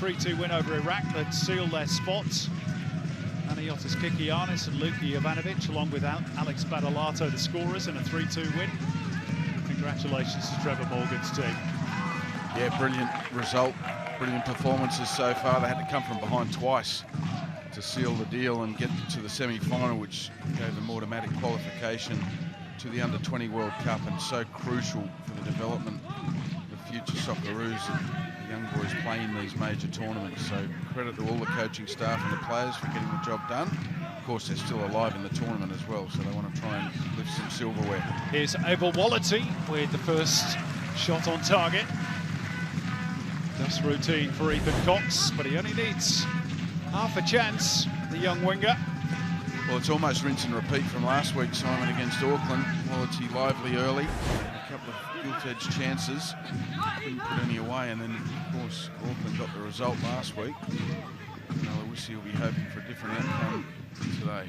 3-2 win over Iraq that sealed their spots. Aniotis Kikianis and Luka Jovanovic, along with Alex Badalato, the scorers, in a 3-2 win. Congratulations to Trevor Morgan's team. Yeah, brilliant result, brilliant performances so far. They had to come from behind twice to seal the deal and get to the semi-final, which gave them automatic qualification to the Under-20 World Cup, and so crucial for the development of future Socceroos and the young boys playing these major tournaments. So credit to all the coaching staff and the players for getting the job done. Of course, they're still alive in the tournament as well, so they want to try and lift some silverware. Here's Abel Wallity with the first shot on target. Just routine for Ethan Cox, but he only needs half a chance, the young winger. Well, it's almost rinse and repeat from last week, Simon, against Auckland. Quality lively early, a couple of gilt-edged chances, couldn't put any away, and then, of course, Auckland got the result last week. Aloisi will be hoping for a different outcome today.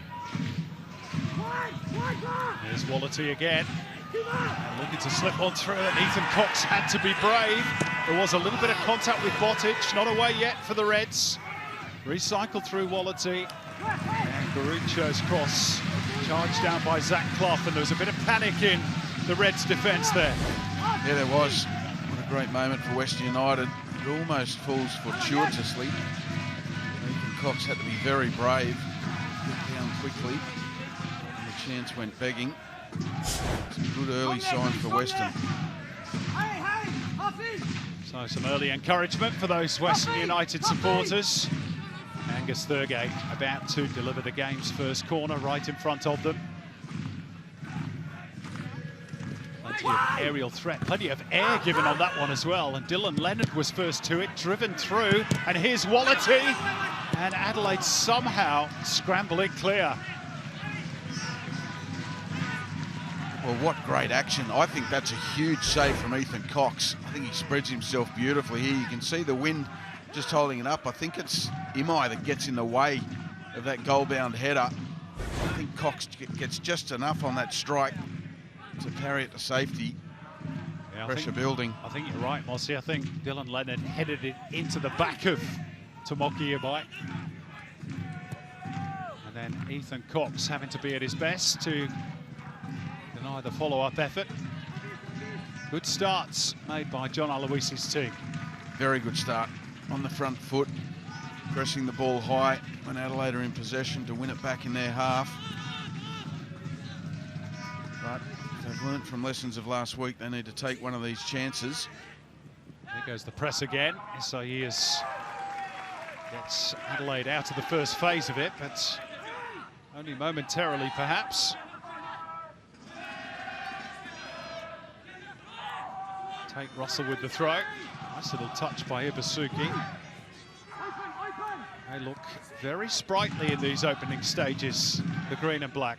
There's Wallity again. And looking to slip on through, and Ethan Cox had to be brave. There was a little bit of contact with Botic, not away yet for the Reds. Recycled through Wallity, and Garucho's cross charged down by Zach Clough, and there was a bit of panic in the Reds' defence there. Yeah, there was. What a great moment for Western United. It almost falls fortuitously. Ethan Cox had to be very brave, get down quickly, and the chance went begging. Some good early signs for Western. So some early encouragement for those Western United supporters. Angus Thurgate about to deliver the game's first corner right in front of them. Plenty of aerial threat, plenty of air given on that one as well. And Dylan Leonard was first to it, driven through. And here's Wallity. And Adelaide somehow scramble it clear. Well, what great action. I think that's a huge save from Ethan Cox. I think he spreads himself beautifully here. You can see the wind just holding it up. I think it's Imai that gets in the way of that goal-bound header. I think Cox gets just enough on that strike to carry it to safety. Yeah, pressure building. I think you're right, Mossy. I think Dylan Leonard headed it into the back of Tomoki Imai. And then Ethan Cox having to be at his best to deny the follow-up effort. Good starts made by John Aloisi's team. Very good start on the front foot, pressing the ball high when Adelaide are in possession to win it back in their half. But they've learnt from lessons of last week. They need to take one of these chances. There goes the press again. Isaias gets Adelaide out of the first phase of it, but only momentarily perhaps. Take Russell with the throw. Nice little touch by Ibasuki. They look very sprightly in these opening stages, the green and black.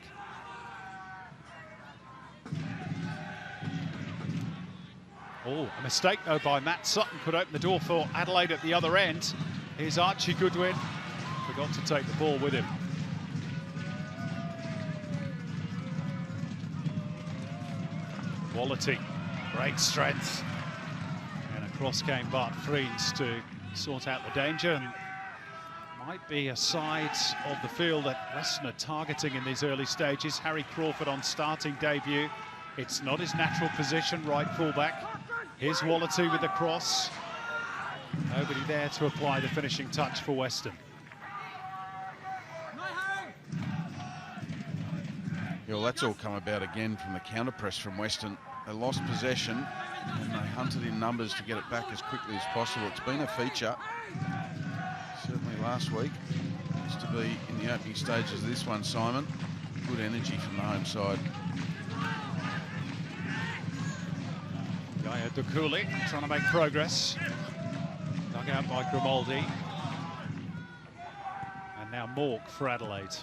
Oh, a mistake though by Matt Sutton could open the door for Adelaide at the other end. Here's Archie Goodwin. Forgot to take the ball with him. Wallity. Great strength. And across came Bart Friens to sort out the danger. And might be a side of the field that Western are targeting in these early stages. Harry Crawford on starting debut. It's not his natural position, right fullback. Here's Wallity with the cross. Nobody there to apply the finishing touch for Western. Yeah, well, that's all come about again from the counter press from Western. They lost possession and they hunted in numbers to get it back as quickly as possible. It's been a feature, certainly last week. Used to be in the opening stages of this one, Simon. Good energy from the home side. Gaia Dukuli trying to make progress. Dug out by Grimaldi. And now Mork for Adelaide.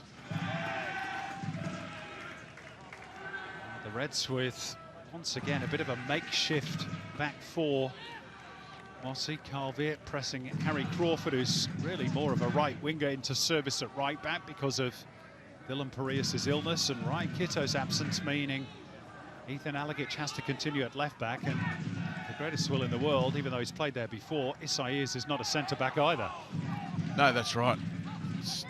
The Reds with, once again, a bit of a makeshift back four. Mossy, Carl Veert pressing Harry Crawford, who's really more of a right winger, into service at right back because of Dylan Parias' illness and Ryan Kitto's absence, meaning Ethan Alagic has to continue at left back, and the greatest will in the world, even though he's played there before. Isaias is not a centre-back either. No, that's right. It's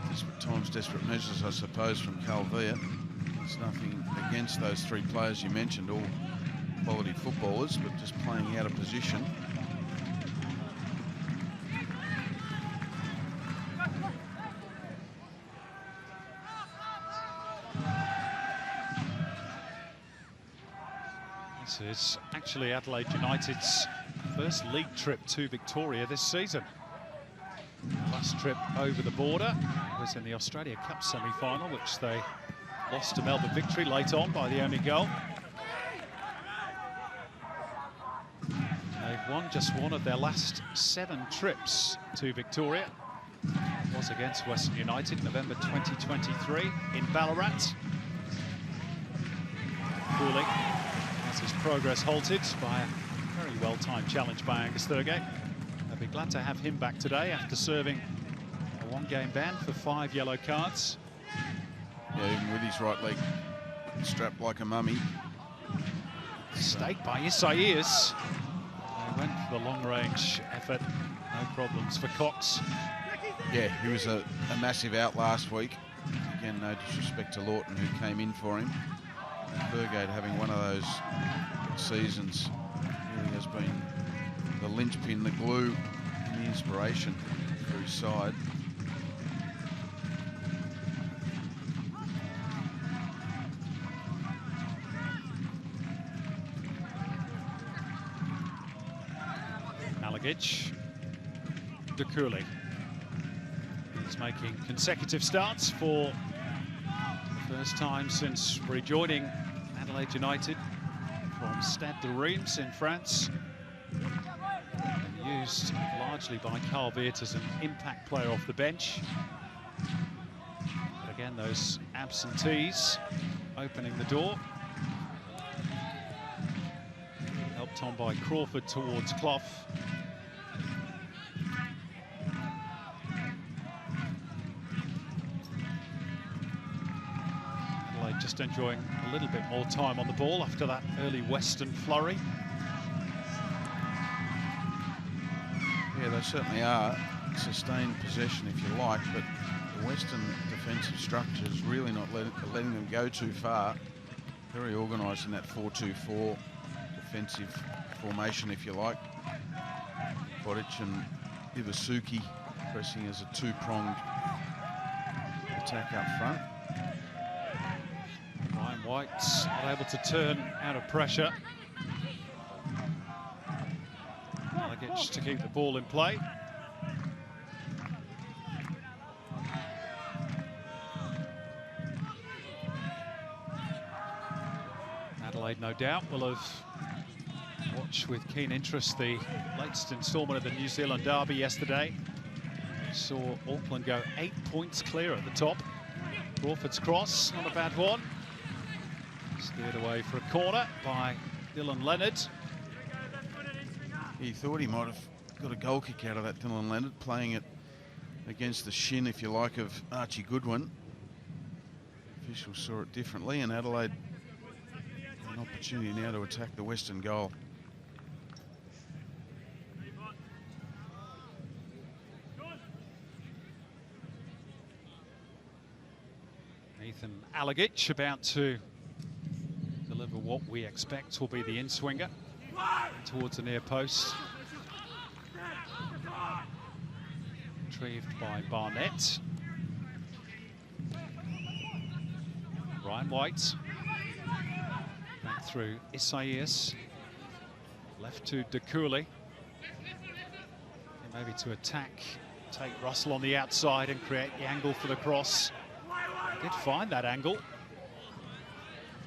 desperate times, desperate measures, I suppose, from Calvia. There's nothing against those three players you mentioned, all quality footballers, but just playing out of position. This is actually Adelaide United's first league trip to Victoria this season. Last trip over the border was in the Australia Cup semi-final, which they lost to Melbourne Victory late on by the only goal. They've won just one of their last 7 trips to Victoria. It was against Western United, November 2023 in Ballarat. Cooley has his progress halted by a very well-timed challenge by Angus Thurgate. They'll be glad to have him back today after serving a 1-game ban for 5 yellow cards. Yeah, even with his right leg strapped like a mummy. Stake by Isaias. They went for the long-range effort. No problems for Cox. Yeah, he was a massive out last week. Again, no disrespect to Lawton, who came in for him. And Thurgate having one of those seasons really has been the linchpin, the glue, and the inspiration for his side. De Cooley. He's making consecutive starts for the first time since rejoining Adelaide United from Stade de Reims in France. And used largely by Carl Veert as an impact player off the bench. But again, those absentees opening the door. Helped on by Crawford towards Clough. Just enjoying a little bit more time on the ball after that early Western flurry. Yeah, they certainly are. Sustained possession, if you like, but the Western defensive structure is really not letting them go too far. Very organised in that 4-2-4 defensive formation, if you like. Bodic and Ivasuki pressing as a 2-pronged attack up front. White's not able to turn out of pressure. Malagic to keep the ball in play. Adelaide, no doubt, will have watched with keen interest the latest instalment of the New Zealand derby yesterday. Saw Auckland go 8 points clear at the top. Crawford's cross, not a bad one. Steered away for a corner by Dylan Leonard. He thought he might have got a goal kick out of that, Dylan Leonard, playing it against the shin, if you like, of Archie Goodwin. Officials saw it differently, and Adelaide an opportunity now to attack the Western goal. Ethan Alagic about to deliver what we expect will be the in-swinger towards the near post. Retrieved by Barnett. Ryan White. Back through Isaias. Left to De Cooley. Maybe to attack, take Russell on the outside and create the angle for the cross. Did find that angle.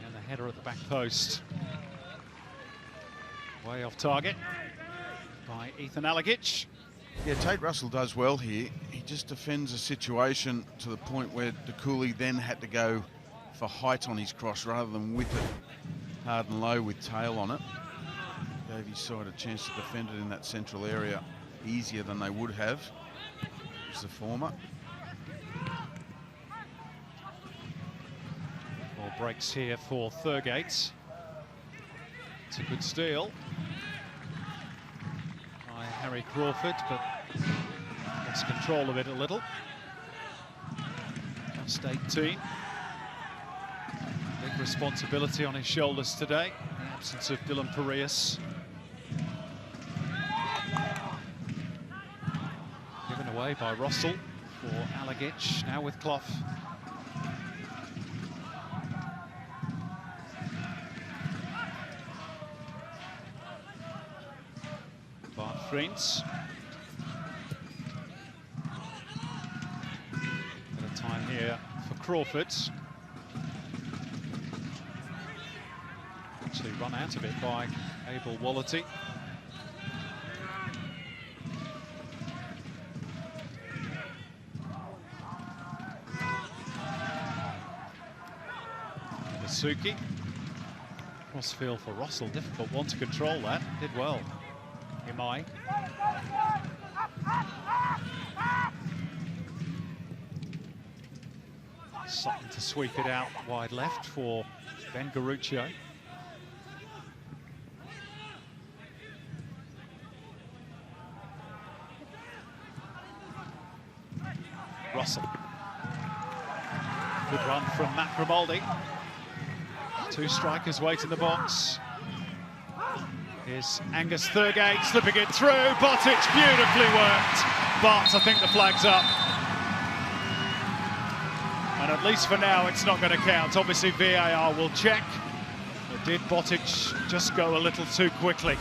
And the header at the back post. Way off target by Ethan Alagic. Yeah, Tate Russell does well here. He just defends a situation to the point where De Cooley then had to go for height on his cross rather than whip it hard and low with tail on it. Gave his side a chance to defend it in that central area easier than they would have. It's the former. Ball breaks here for Thurgate. It's a good steal. Harry Crawford, but lost control of it a little. Just 18. Big responsibility on his shoulders today, in the absence of Dylan Parias. Given away by Russell for Alagic, now with Clough. Bart Friends. Bit of time here for Crawford. Actually run out of it by Abel Wallity. Suki. Crossfield for Russell, difficult one to control that. Did well. Imai. Sutton to sweep it out wide left for Ben Garuccio. Russell. Good run from Matt Grimaldi. Two strikers wait in the box. Here's Angus Thurgate slipping it through. Botic beautifully worked. But I think the flag's up. And at least for now, it's not going to count. Obviously, VAR will check. But did Botic just go a little too quickly?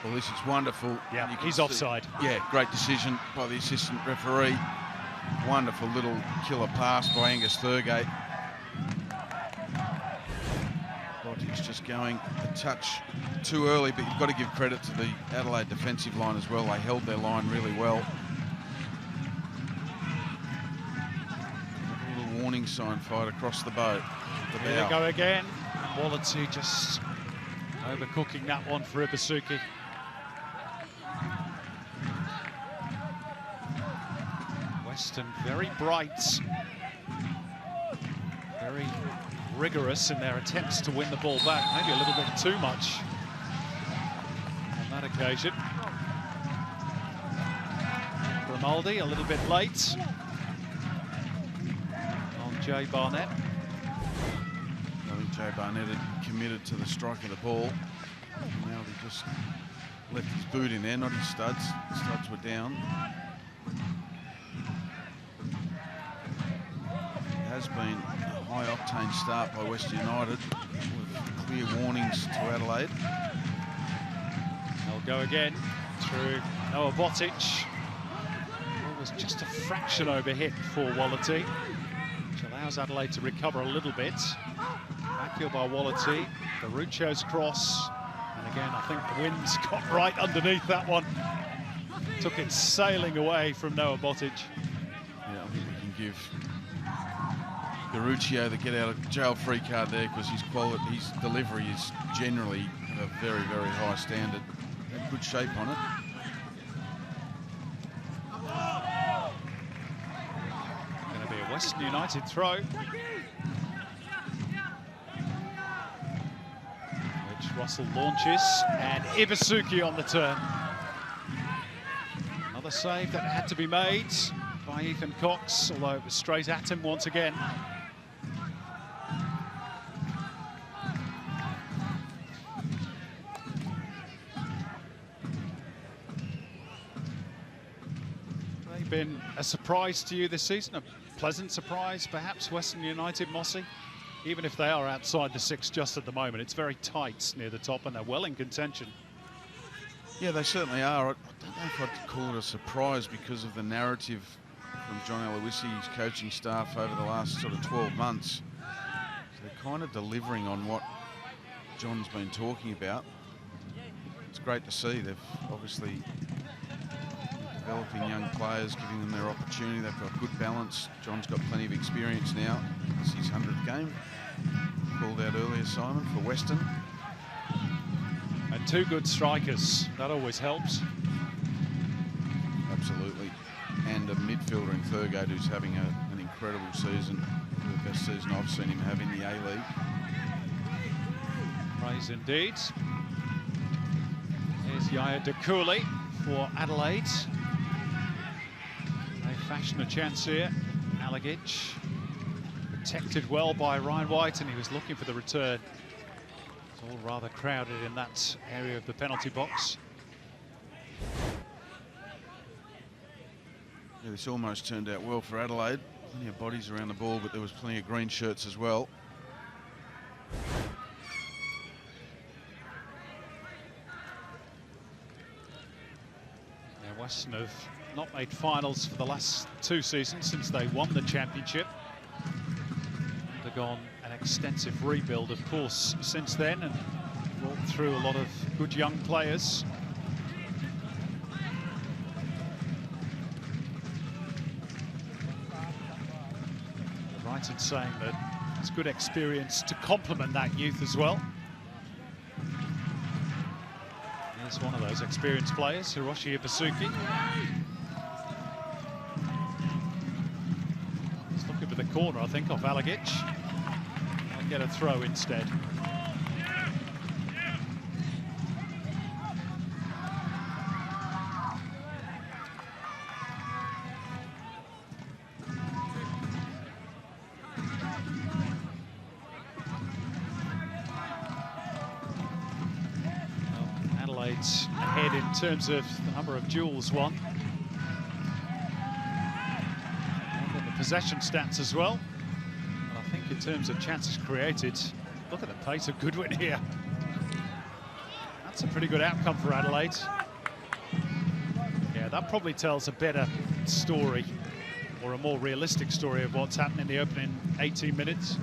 Well, this is wonderful. Yeah, he's offside. Yeah, great decision by the assistant referee. Wonderful little killer pass by Angus Thurgate. Botic's just going a touch too early, but you've got to give credit to the Adelaide defensive line as well. They held their line really well. A little warning sign fired across the boat. Here they go again. Wallity just overcooking that one for Ibasuki. Western very bright, very rigorous in their attempts to win the ball back. Maybe a little bit too much on that occasion. Grimaldi a little bit late on Jay Barnett. I think Jay Barnett had committed to the strike of the ball. Now he just left his boot in there, not his studs. The studs were down. Has been a high-octane start by Western United with clear warnings to Adelaide. They'll go again through Noah Botic. It was just a fraction overhit for Wallity, which allows Adelaide to recover a little bit. Backheel by Wallity, Garuccio's cross, and again I think the wind's got right underneath that one. Took it sailing away from Noah Botic. Yeah, I think we can give Garuccio the get out of jail free card there, because his delivery is generally of a very, very high standard. Had good shape on it. Going to be a Western United throw, which Russell launches, and Ibasuki on the turn. Another save that had to be made by Ethan Cox, although it was straight at him once again. Been a surprise to you this season, a pleasant surprise perhaps, Western United, Mossy? Even if they are outside the six just at the moment, it's very tight near the top and they're well in contention. Yeah, they certainly are. I don't know if I'd call it a surprise because of the narrative from John Aloisi's coaching staff over the last sort of 12 months. So they're kind of delivering on what John's been talking about. It's great to see. They've obviously developing young players, giving them their opportunity. They've got good balance. John's got plenty of experience now. This is his 100th game. Called out earlier, Simon, for Western. And two good strikers. That always helps. Absolutely. And a midfielder in Thurgate who's having an incredible season. The best season I've seen him have in the A-League. Praise indeed. Here's There's Yaya Dakuli for Adelaide. They fashion a chance here. Alagic protected well by Ryan White, and he was looking for the return. It's all rather crowded in that area of the penalty box. Yeah, this almost turned out well for Adelaide. Plenty of bodies around the ball, but there was plenty of green shirts as well. Now, Western have not made finals for the last 2 seasons since they won the championship. Undergone an extensive rebuild, of course, since then, and brought through a lot of good young players. Right in saying that it's good experience to complement that youth as well. Here's one of those experienced players, Hiroshi Ibasuki. He's looking for the corner, I think, off Alagic. I'll get a throw instead. Ahead in terms of the number of duels won. And the possession stats as well. And I think in terms of chances created, look at the pace of Goodwin here. That's a pretty good outcome for Adelaide. Yeah, that probably tells a better story, or a more realistic story of what's happened in the opening 18 minutes.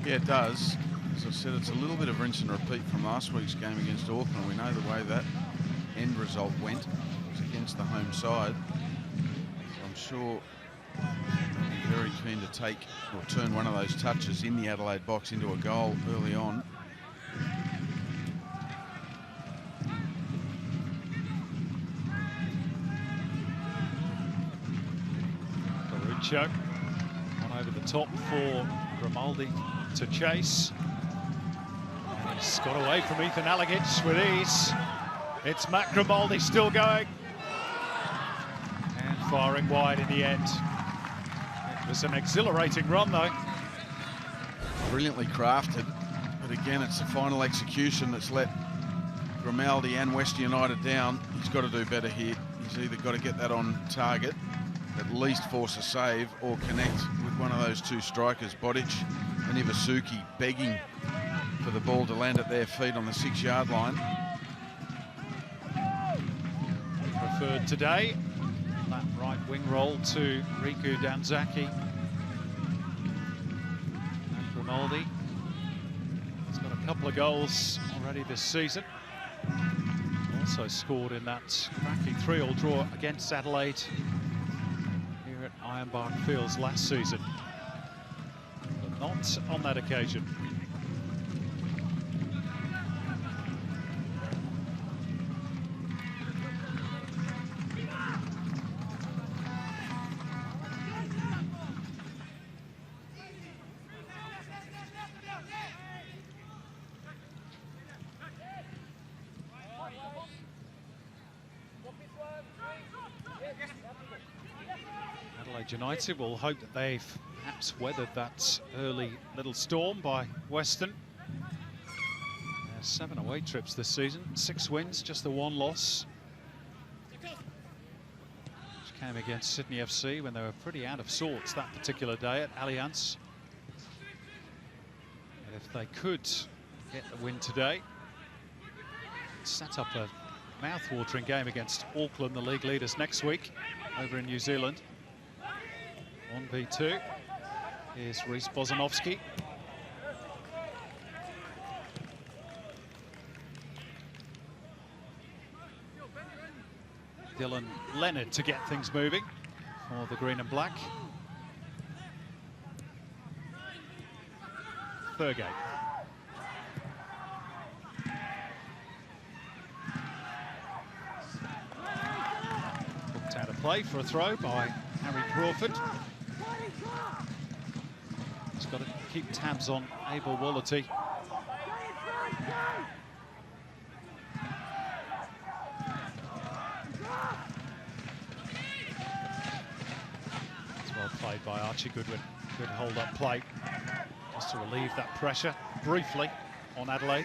Yeah, it does. As I said, it's a little bit of rinse and repeat from last week's game against Auckland. We know the way that end result went. It was against the home side. So I'm sure they'll be very keen to take or turn one of those touches in the Adelaide box into a goal early on. Caruccio on over the top for Grimaldi to chase. And he's got away from Ethan Alagic with ease. It's Matt Grimaldi still going. And firing wide in the end. It was an exhilarating run, though. Brilliantly crafted, but again, it's the final execution that's let Grimaldi and West United down. He's got to do better here. He's either got to get that on target, at least force a save, or connect with one of those two strikers, Bodic and Ibasuki, begging for the ball to land at their feet on the 6-yard line. Preferred today, that right wing roll to Riku Danzaki. And Grimaldi, he's got a couple of goals already this season. Also scored in that cracking 3-3 draw against Adelaide here at Ironbark Fields last season, but not on that occasion. Adelaide United will hope that they've perhaps weathered that early little storm by Western. 7 away trips this season, 6 wins, just the 1 loss, which came against Sydney FC when they were pretty out of sorts that particular day at Allianz. And if they could get the win today, set up a mouth-watering game against Auckland, the league leaders, next week over in New Zealand. 1v2. Here's Reece Bozanovski. Dylan Leonard to get things moving for the green and black. Fergate. Hooked out of play for a throw by Harry Crawford. He's got to keep tabs on Abel Wallity. Played by Archie Goodwin. Good hold-up play, just to relieve that pressure briefly on Adelaide.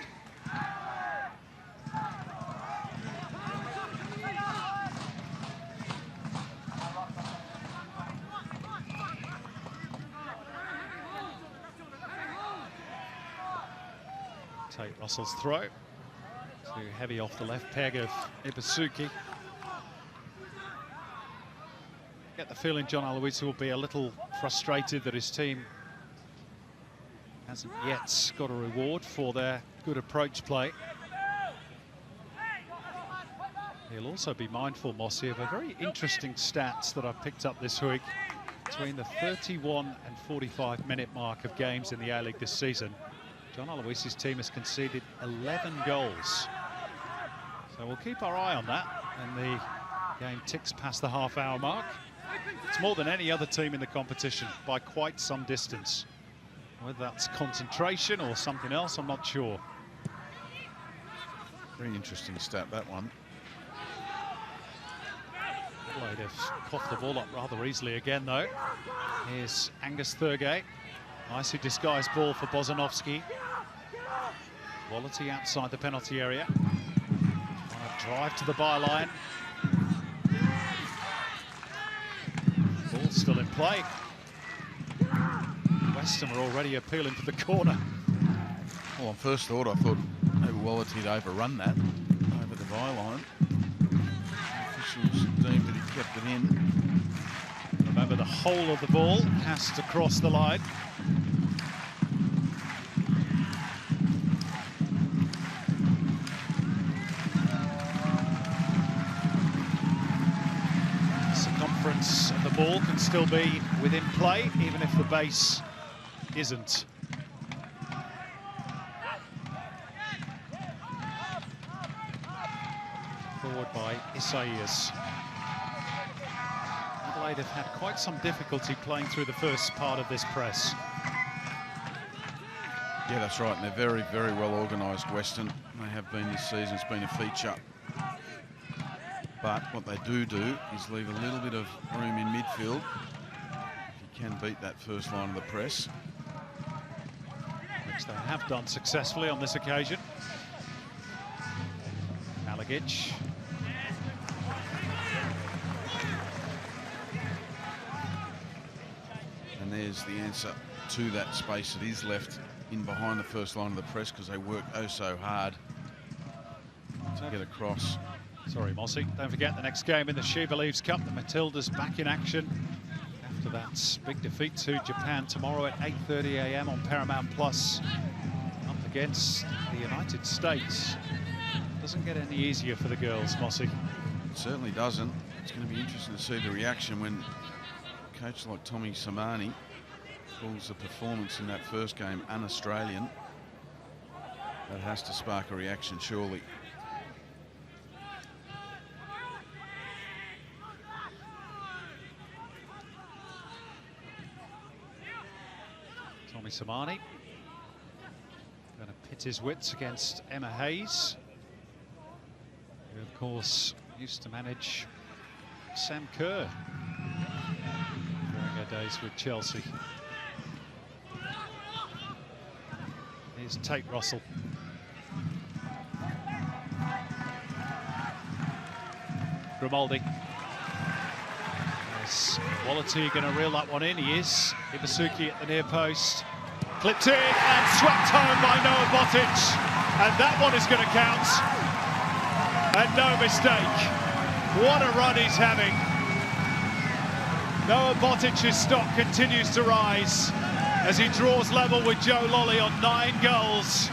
Tate Russell's throw. Too heavy off the left peg of Isuzu. Get the feeling John Aloisi will be a little frustrated that his team hasn't yet got a reward for their good approach play. He'll also be mindful, Mossy, of a very interesting stats that I've picked up this week. Between the 31 and 45 minute mark of games in the A-League this season, John Aloisi's team has conceded 11 goals. So we'll keep our eye on that, and the game ticks past the half-hour mark. It's more than any other team in the competition by quite some distance. Whether that's concentration or something else, I'm not sure. Very interesting stat, that one. Adelaide have coughed the ball up rather easily again, though. Here's Angus Thurgate. Nicely disguised ball for Bozanovski. Quality outside the penalty area. On a drive to the byline. Ball still in play. Western were already appealing for the corner. Well, on first thought, I thought maybe Wallerty'd overrun that over the byline. Officials deemed that he kept it in. Remember, the whole of the ball has to cross the line. Circumference of the ball can still be within play, even if the base isn't. Forward by Isaias. Adelaide have had quite some difficulty playing through the first part of this press. Yeah, that's right, and they're very, very well organised, Western. They have been this season. It's been a feature. But what they do is leave a little bit of room in midfield. If you can beat that first line of the press. Which they have done successfully on this occasion. Malagic. And there's the answer to that space that is left in behind the first line of the press, because they work oh so hard to get across. Sorry, Mossy. Don't forget the next game in the She Believes Cup. The Matildas back in action after that big defeat to Japan tomorrow at 8:30 AM on Paramount Plus. Up against the United States. Doesn't get any easier for the girls, Mossy. It certainly doesn't. It's going to be interesting to see the reaction when a coach like Tommy Samani calls the performance in that first game un-Australian. That has to spark a reaction, surely. Tommy Samani going to pit his wits against Emma Hayes, who of course used to manage Sam Kerr during her days with Chelsea. Here's Tate Russell. Grimaldi. Is Wallerty going to reel that one in? He is. Ibusuki at the near post. Clipped in and swept home by Noah Botic. And that one is going to count. And no mistake. What a run he's having. Noah Botic's stock continues to rise as he draws level with Joe Lolly on 9 goals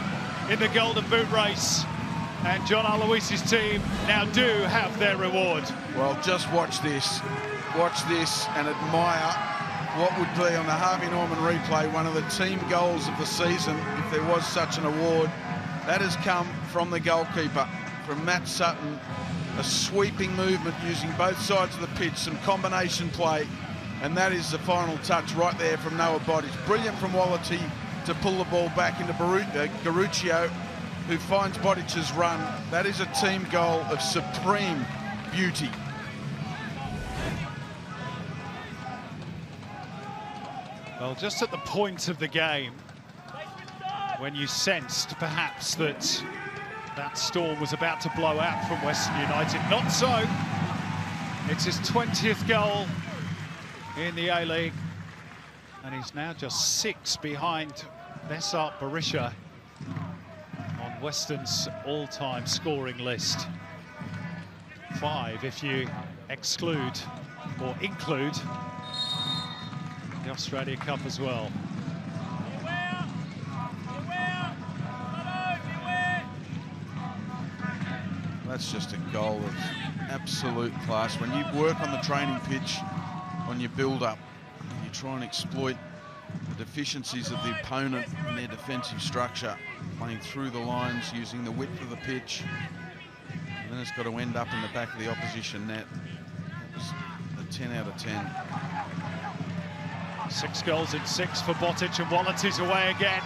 in the Golden Boot race. And John Aloisi's team now do have their reward. Well, just watch this. Watch this and admire what would be on the Harvey Norman replay one of the team goals of the season, if there was such an award. That has come from the goalkeeper, from Matt Sutton. A sweeping movement using both sides of the pitch, some combination play, and that is the final touch right there from Noah Botic. Brilliant from Wallerty to pull the ball back into Garuccio, who finds Botic's run. That is a team goal of supreme beauty. Well, just at the point of the game, when you sensed perhaps that that storm was about to blow out from Western United, not so. It's his 20th goal in the A-League, and he's now just 6 behind Besart Berisha on Western's all-time scoring list. 5 if you exclude or include the Australia Cup as well. That's just a goal of absolute class. When you work on the training pitch, on your build-up, and you try and exploit the deficiencies of the opponent and their defensive structure, playing through the lines, using the width of the pitch, and then it's got to end up in the back of the opposition net. It was a 10 out of 10. 6 goals in 6 for Botic, and Wallety's away again.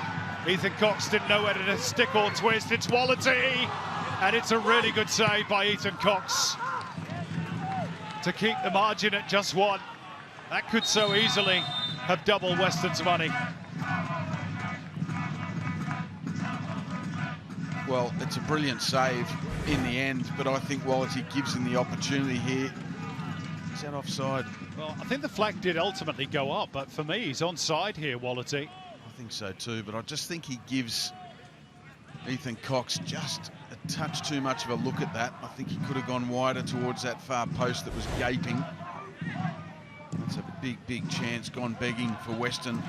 Ethan Cox didn't know whether to stick or twist. It's Wallety, and it's a really good save by Ethan Cox to keep the margin at just 1. That could so easily have doubled Western's money. Well, it's a brilliant save in the end, but I think Wallety gives him the opportunity here. Is that offside? Well, I think the flag did ultimately go up, but for me, he's onside here, Wallety. I think so too, but I just think he gives Ethan Cox just a touch too much of a look at that. I think he could have gone wider towards that far post that was gaping. That's a big, big chance gone begging for Western.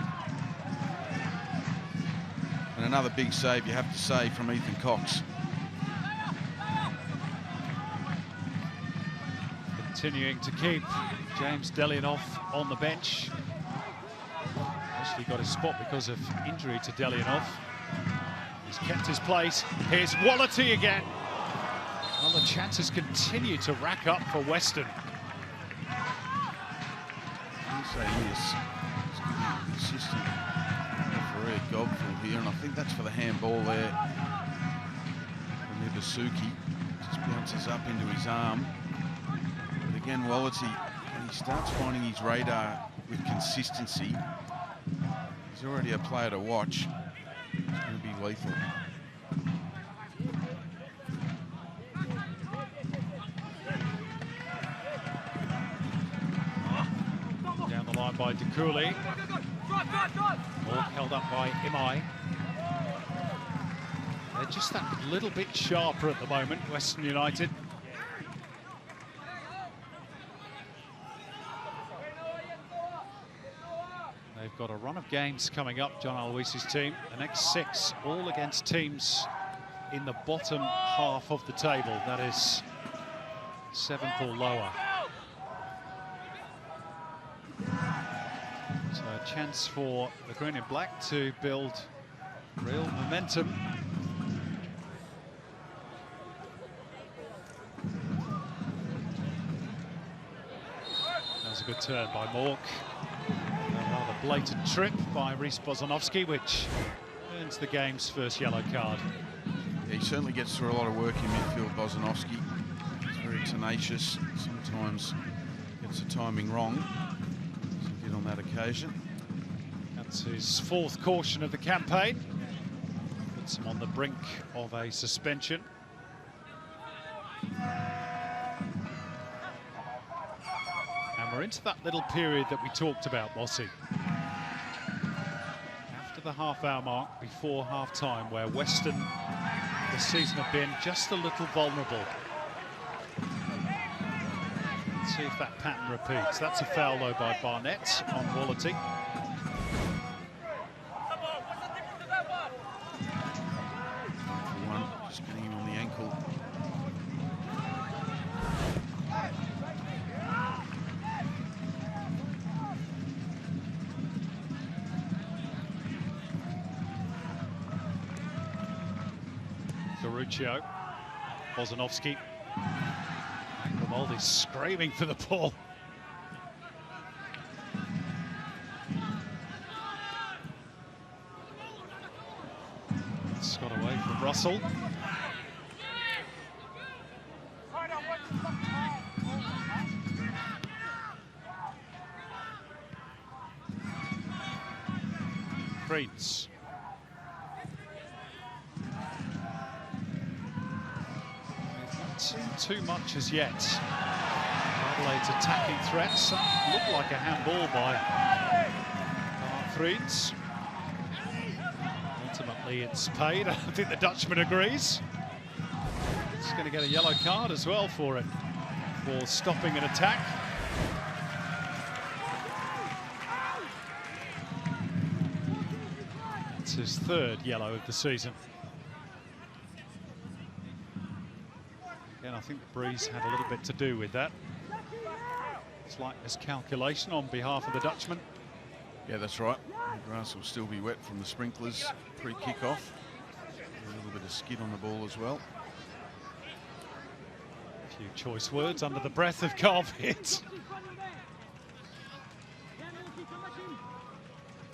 And another big save, you have to say, from Ethan Cox. Continuing to keep James Delianoff on the bench. Actually got his spot because of injury to Delianoff. He's kept his place. Here's Wallety again. Well, the chances continue to rack up for Western. So he is consistent referee Gobful here, and I think that's for the handball there. And Ibasuki just bounces up into his arm. But again, Wallety, when he starts finding his radar with consistency, he's already a player to watch. It's going to be lethal. Down the line by Dekuli. Ball held up by Imai. They're just that little bit sharper at the moment, Western United. They've got a run of games coming up, John Aloisi's team. The next 6, all against teams in the bottom half of the table. That is 7th or lower. So a chance for the green and black to build real momentum. That was a good turn by Mork. A rather blatant trip by Rhys Bozanovski, which earns the game's first yellow card. Yeah, he certainly gets through a lot of work in midfield, Bozanovski. He's very tenacious, sometimes gets the timing wrong, as he did on that occasion. That's his 4th caution of the campaign. Puts him on the brink of a suspension. And we're into that little period that we talked about, Mossy. After the half-hour mark, before half-time, where Western this season have been just a little vulnerable. Let's see if that pattern repeats. That's a foul, though, by Barnett on Wallety. Just getting him on the ankle. Garuccio, Bozanovski. Grimaldi's screaming for the ball. It's got away from Russell. Creeds. We've not seen too much as yet. Adelaide's attacking threats look like a handball by Creeds. Ultimately, it's paid. I think the Dutchman agrees. He's going to get a yellow card as well for it, for stopping an attack. It's his third yellow of the season. Again, I think the breeze had a little bit to do with that. Slight miscalculation on behalf of the Dutchman. Yeah, that's right. The grass will still be wet from the sprinklers pre-kick-off. A little bit of skid on the ball as well. A few choice words under the breath of Carpet.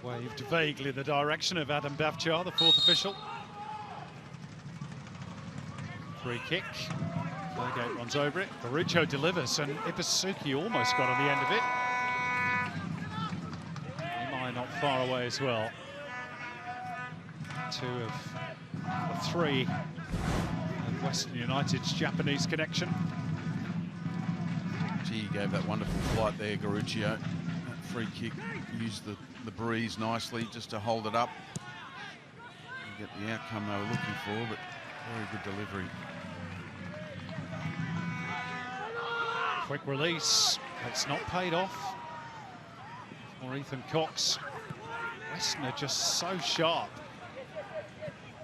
Waved vaguely in the direction of Adam Bavchar, the fourth official. Free kick. Burgate runs over it. Garucho delivers, and Ibasuki almost got on the end of it. Imai not far away as well. Two of the three of Western United's Japanese connection. Gee, he gave that wonderful flight there, Garuccio. That free kick used the breeze nicely just to hold it up and get the outcome they were looking for, but very good delivery. Quick release, it's not paid off for Ethan Cox. Western are just so sharp.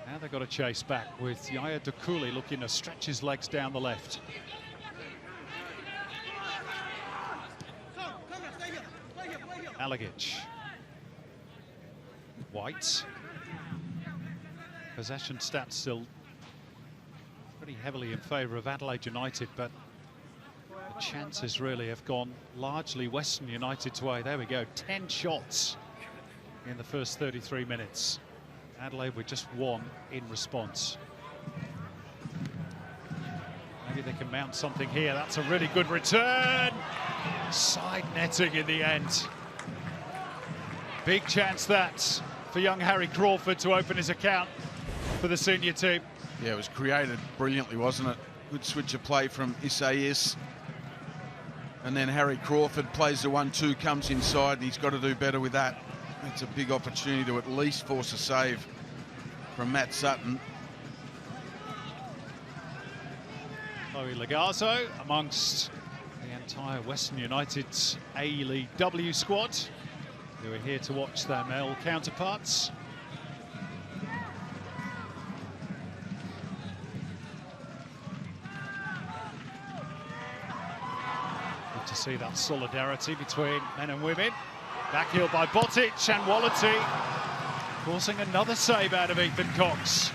Now they've got to chase back with Yaya Dukuli looking to stretch his legs down the left. Alagic. White. Possession stats still pretty heavily in favour of Adelaide United, but the chances really have gone largely Western United's way. There we go, 10 shots in the first 33 minutes. Adelaide with just one in response. Maybe they can mount something here. That's a really good return. Side netting in the end. Big chance that for young Harry Crawford to open his account for the senior team. Yeah, it was created brilliantly, wasn't it? Good switch of play from Isaias. And then Harry Crawford plays the 1-2, comes inside, and he's got to do better with that. It's a big opportunity to at least force a save from Matt Sutton. Chloe Lagazo amongst the entire Western United's A-League W squad, who are here to watch their male counterparts. Good to see that solidarity between men and women. Backheel by Botic, and Wallity forcing another save out of Ethan Cox.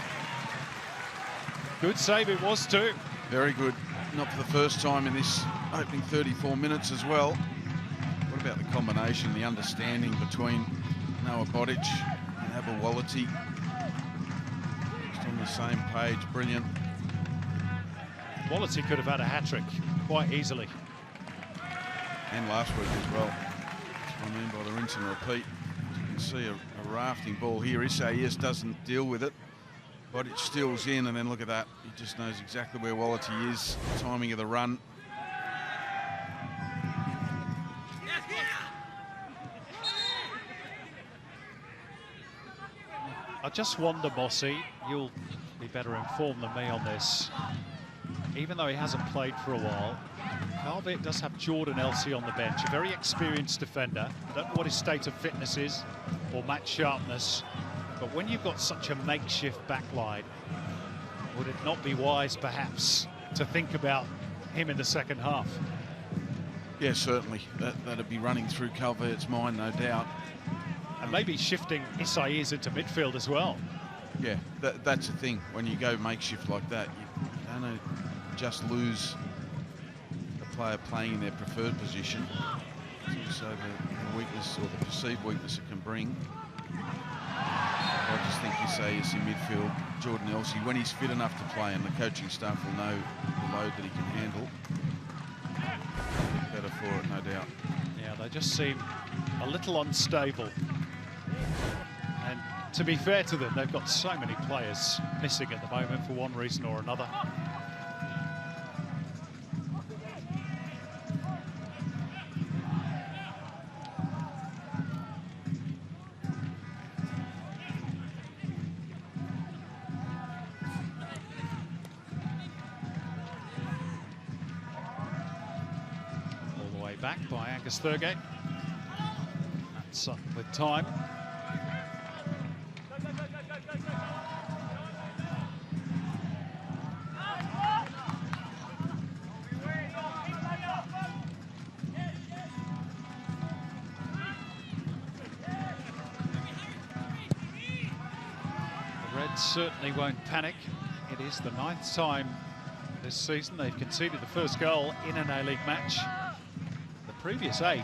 Good save it was too. Very good. Not for the first time in this opening 34 minutes as well. What about the combination, the understanding between Noah Botic and Abel Wallity? Just on the same page, brilliant. Wallity could have had a hat-trick quite easily. And last week as well. That's what I mean by the rinse and repeat. You can see a rafting ball here. Isaias doesn't deal with it. Botic steals in, and then look at that. He just knows exactly where Wallity is, the timing of the run. I just wonder, Mossy, you'll be better informed than me on this. Even though he hasn't played for a while, Carvett does have Jordan Elsey on the bench, a very experienced defender. I don't know what his state of fitness is or match sharpness, but when you've got such a makeshift backline, would it not be wise, perhaps, to think about him in the second half? Yeah, certainly. That'd be running through Calvert's mind, no doubt. And maybe shifting Isaias into midfield as well. Yeah, that's the thing. When you go makeshift like that, you don't just lose a player playing in their preferred position. It's also the weakness or the perceived weakness it can bring. I just think Isaias in midfield, Jordan Elsey, when he's fit enough to play, and the coaching staff will know the load that he can handle, better for it, no doubt. Yeah, they just seem a little unstable. And to be fair to them, they've got so many players missing at the moment for one reason or another. Back by Angus Thurgate. That's up with time. The Reds certainly won't panic. It is the 9th time this season they've conceded the first goal in an A-League match. Previous 8,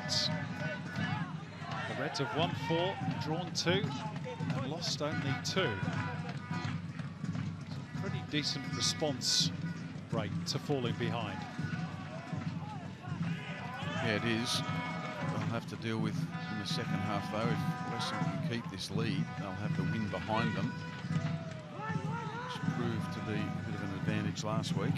the Reds have won 4, drawn 2, and lost only 2. It's a pretty decent response rate to falling behind. Yeah, it is. They'll have to deal with in the second half, though. If Western can keep this lead, they'll have the win behind them, which proved to be a bit of an advantage last week.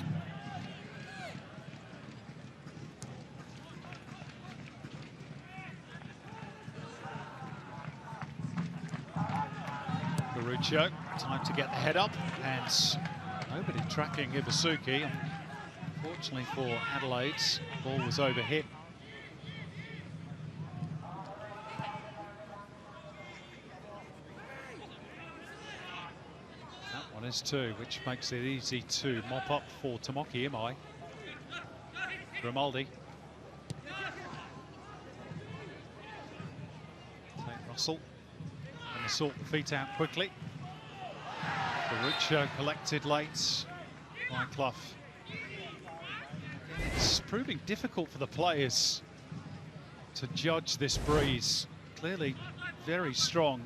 Time to get the head up, and nobody tracking Iwasuki. Unfortunately for Adelaide, the ball was overhit. That one is 2, which makes it easy to mop up for Tomoki Imai. Grimaldi. Take Russell. And sort the feet out quickly. Garuccio collected late by Clough. It's proving difficult for the players to judge this breeze. Clearly very strong.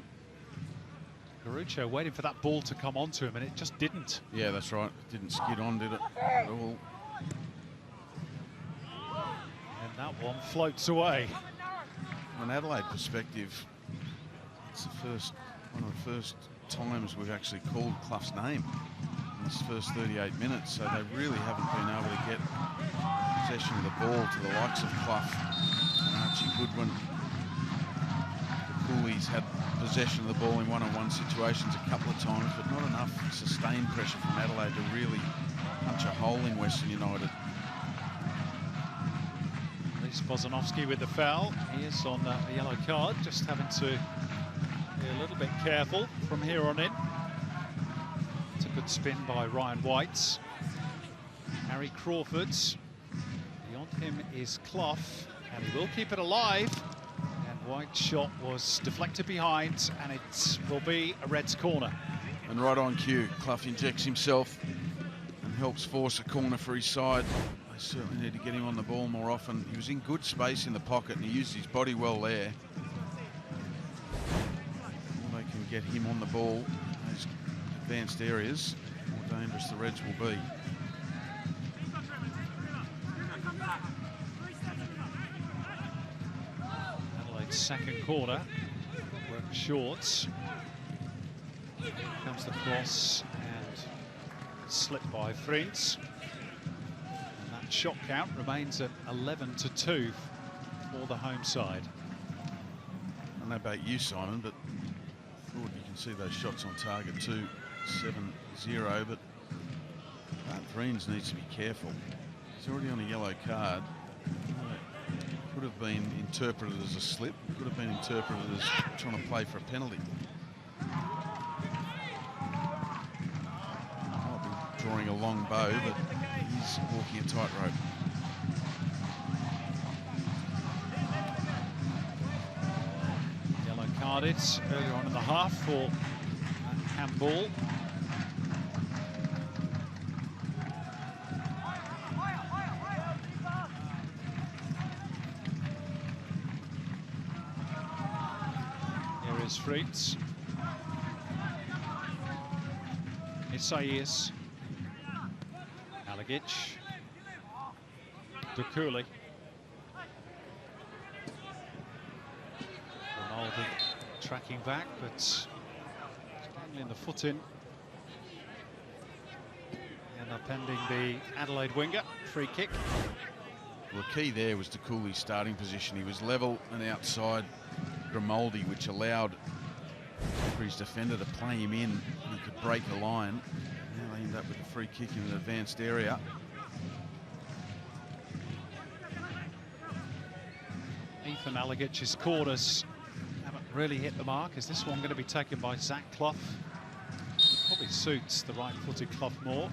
Garuccio waiting for that ball to come onto him, and it just didn't. Yeah, that's right. It didn't skid on, did it, at all? And that one floats away. From an Adelaide perspective, it's one of the first times we've actually called Clough's name in this first 38 minutes, so they really haven't been able to get possession of the ball to the likes of Clough and Archie Goodwin. The Coolies had possession of the ball in one-on-one situations a couple of times, but not enough sustained pressure from Adelaide to really punch a hole in Western United. At least Bozanovsky with the foul. He is on a yellow card, just having to be a little bit careful from here on in. It's a good spin by Ryan White. Harry Crawford's. Beyond him is Clough, and he will keep it alive. And White's shot was deflected behind, and it will be a Reds corner. And right on cue, Clough injects himself and helps force a corner for his side. They certainly need to get him on the ball more often. He was in good space in the pocket, and he used his body well there. Get him on the ball in those advanced areas, the more dangerous the Reds will be. Adelaide's second corner, work shorts. Here comes the cross and slipped by Friends. And that shot count remains at 11-2 for the home side. I don't know about you, Simon, but you can see those shots on target 2-7-0, but Vreens needs to be careful. He's already on a yellow card. Could have been interpreted as a slip, could have been interpreted as trying to play for a penalty. Might be drawing a long bow, but he's walking a tightrope. Carded earlier on in the half for handball. Here is Fritz. Isaias. Alagic. Dukuli. Ronaldo tracking back, but Dangling the foot in. And upending the Adelaide winger. Free kick. Well, the key there was to cool his starting position. He was level and outside Grimaldi, which allowed for his defender to play him in and he could break the line. Now they end up with a free kick in an advanced area. Ethan Alagic's corners haven't really hit the mark. Is this one going to be taken by Zach Clough? It probably suits the right-footed Clough more.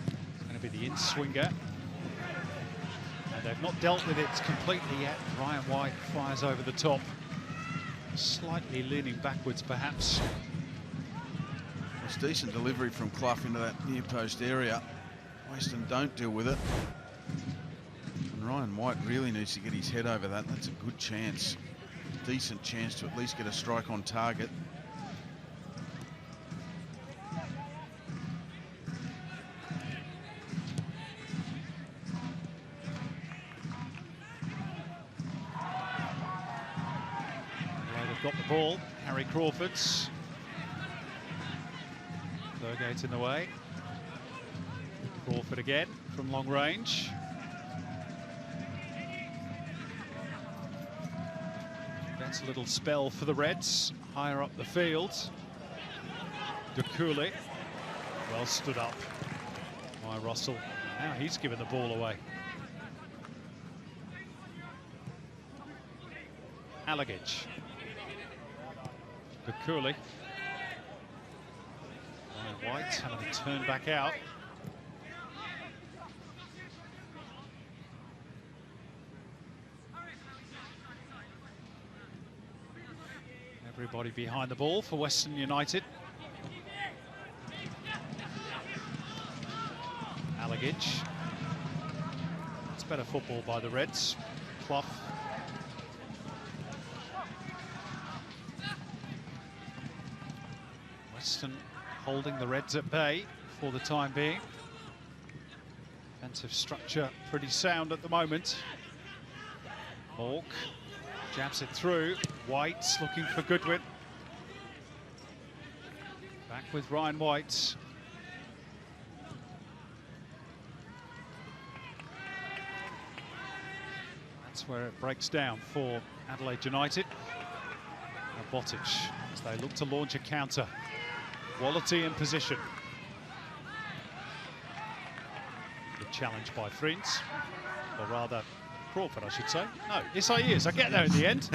It's going to be the in-swinger. And they've not dealt with it completely yet. Ryan White fires over the top. Slightly leaning backwards, perhaps. It's decent delivery from Clough into that near post area. Western don't deal with it. And Ryan White really needs to get his head over that. That's a good chance. Decent chance to at least get a strike on target. Got the ball. Harry Crawford's. Burgate in the way. Crawford again from long range. That's a little spell for the Reds. Higher up the field. Dukuli. Well stood up by Russell. Now he's given the ball away. Alagic. Dukuli. Ryan White having to turn back out. Everybody behind the ball for Western United. Alagic. It's better football by the Reds. Clough. Western holding the Reds at bay for the time being. Defensive structure pretty sound at the moment. Hawk jabs it through. White's looking for Goodwin. Back with Ryan White. That's where it breaks down for Adelaide United. Now Botic as they look to launch a counter. Quality and position. Good challenge by Friends, or rather Crawford, I should say. No, yes, he is. I get there in the end.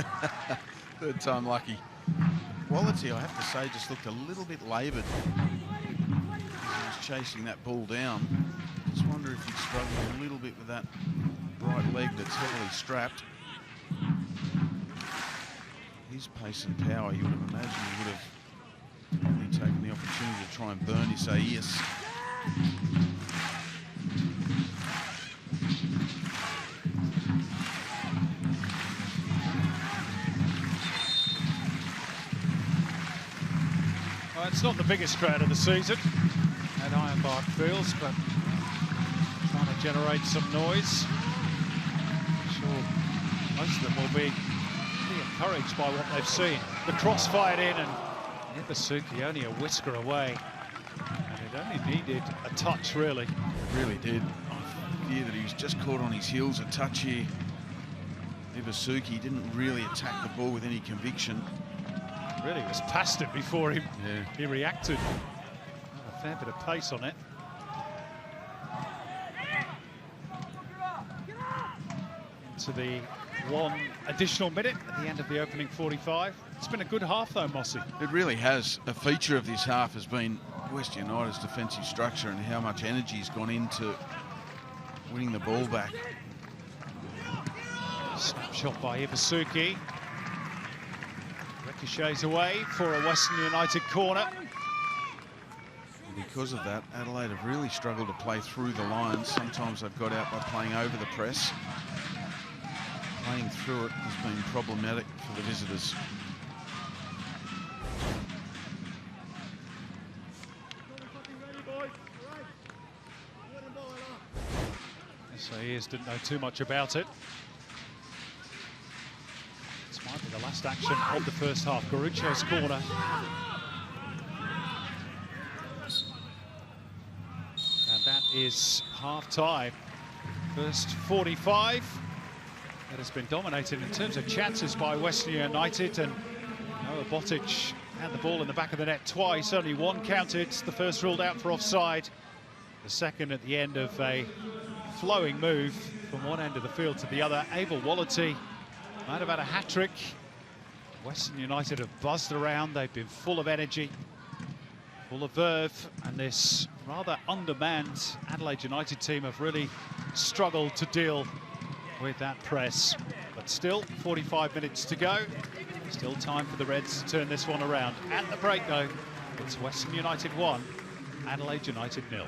Third time lucky. Quality, I have to say, just looked a little bit laboured. He was chasing that ball down. Just wonder if he's struggling a little bit with that right leg that's heavily strapped. His pace and power, you would have imagined he would have really taken the opportunity to try and burn Isaias. Well, it's not the biggest crowd of the season at Ironbark Fields, but trying to generate some noise. I'm sure most of them will be pretty encouraged by what they've seen. The cross fired in and Ibasuki only a whisker away, and it only needed a touch, really. It really did. I fear that he was just caught on his heels a touch here. Ibasuki didn't really attack the ball with any conviction. Really was past it before he reacted. A fair bit of pace on it. Into the one additional minute at the end of the opening 45. It's been a good half though, Mossy. It really has. A feature of this half has been Western United's defensive structure and how much energy has gone into winning the ball back. Snapshot by Ibasuki. Ricochets away for a Western United corner. And because of that, Adelaide have really struggled to play through the lines. Sometimes they've got out by playing over the press. Playing through it has been problematic for the visitors. Isaias didn't know too much about it. This might be the last action of the first half. Garucho's corner. is half-time. First 45. That has been dominated in terms of chances by Western United, and Noah Botic had the ball in the back of the net twice. Only one counted. The first ruled out for offside. The second at the end of a flowing move from one end of the field to the other. Abel Wallity might have had a hat-trick. Western United have buzzed around. They've been full of energy, full of verve, and this rather undermanned Adelaide United team have really struggled to deal with that press. But still, 45 minutes to go. Still time for the Reds to turn this one around. At the break, though, it's Western United 1, Adelaide United 0.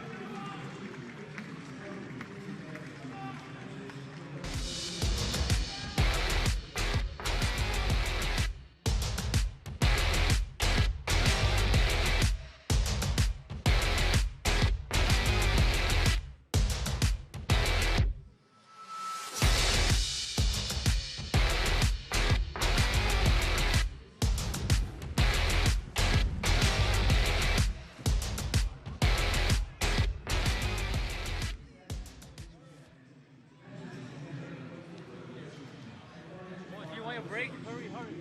Break, hurry, hurry.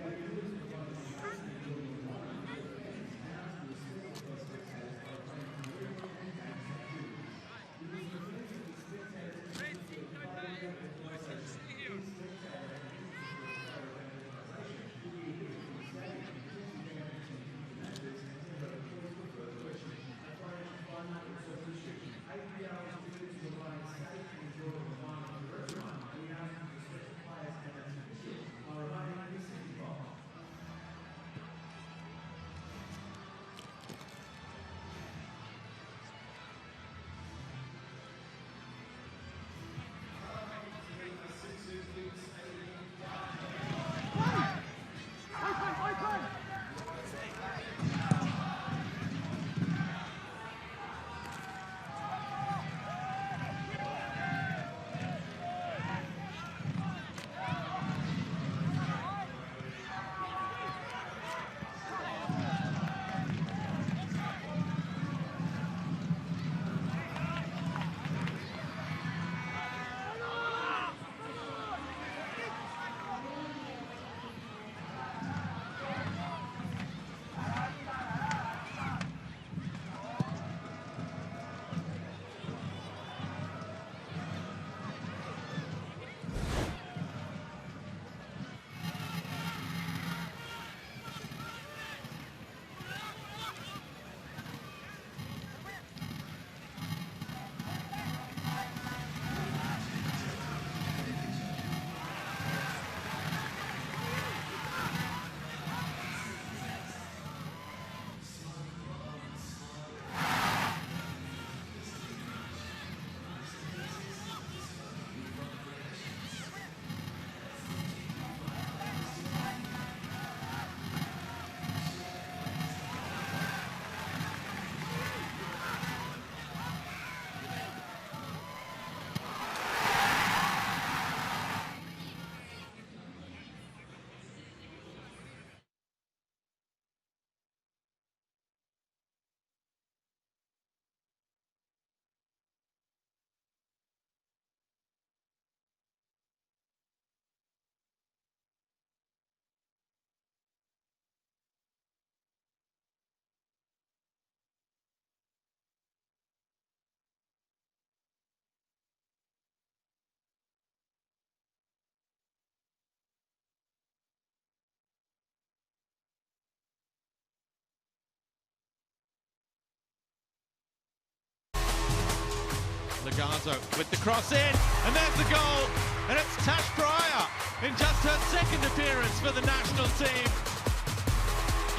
Legazo with the cross in, and there's the goal, and it's Tash Pryor in just her second appearance for the national team.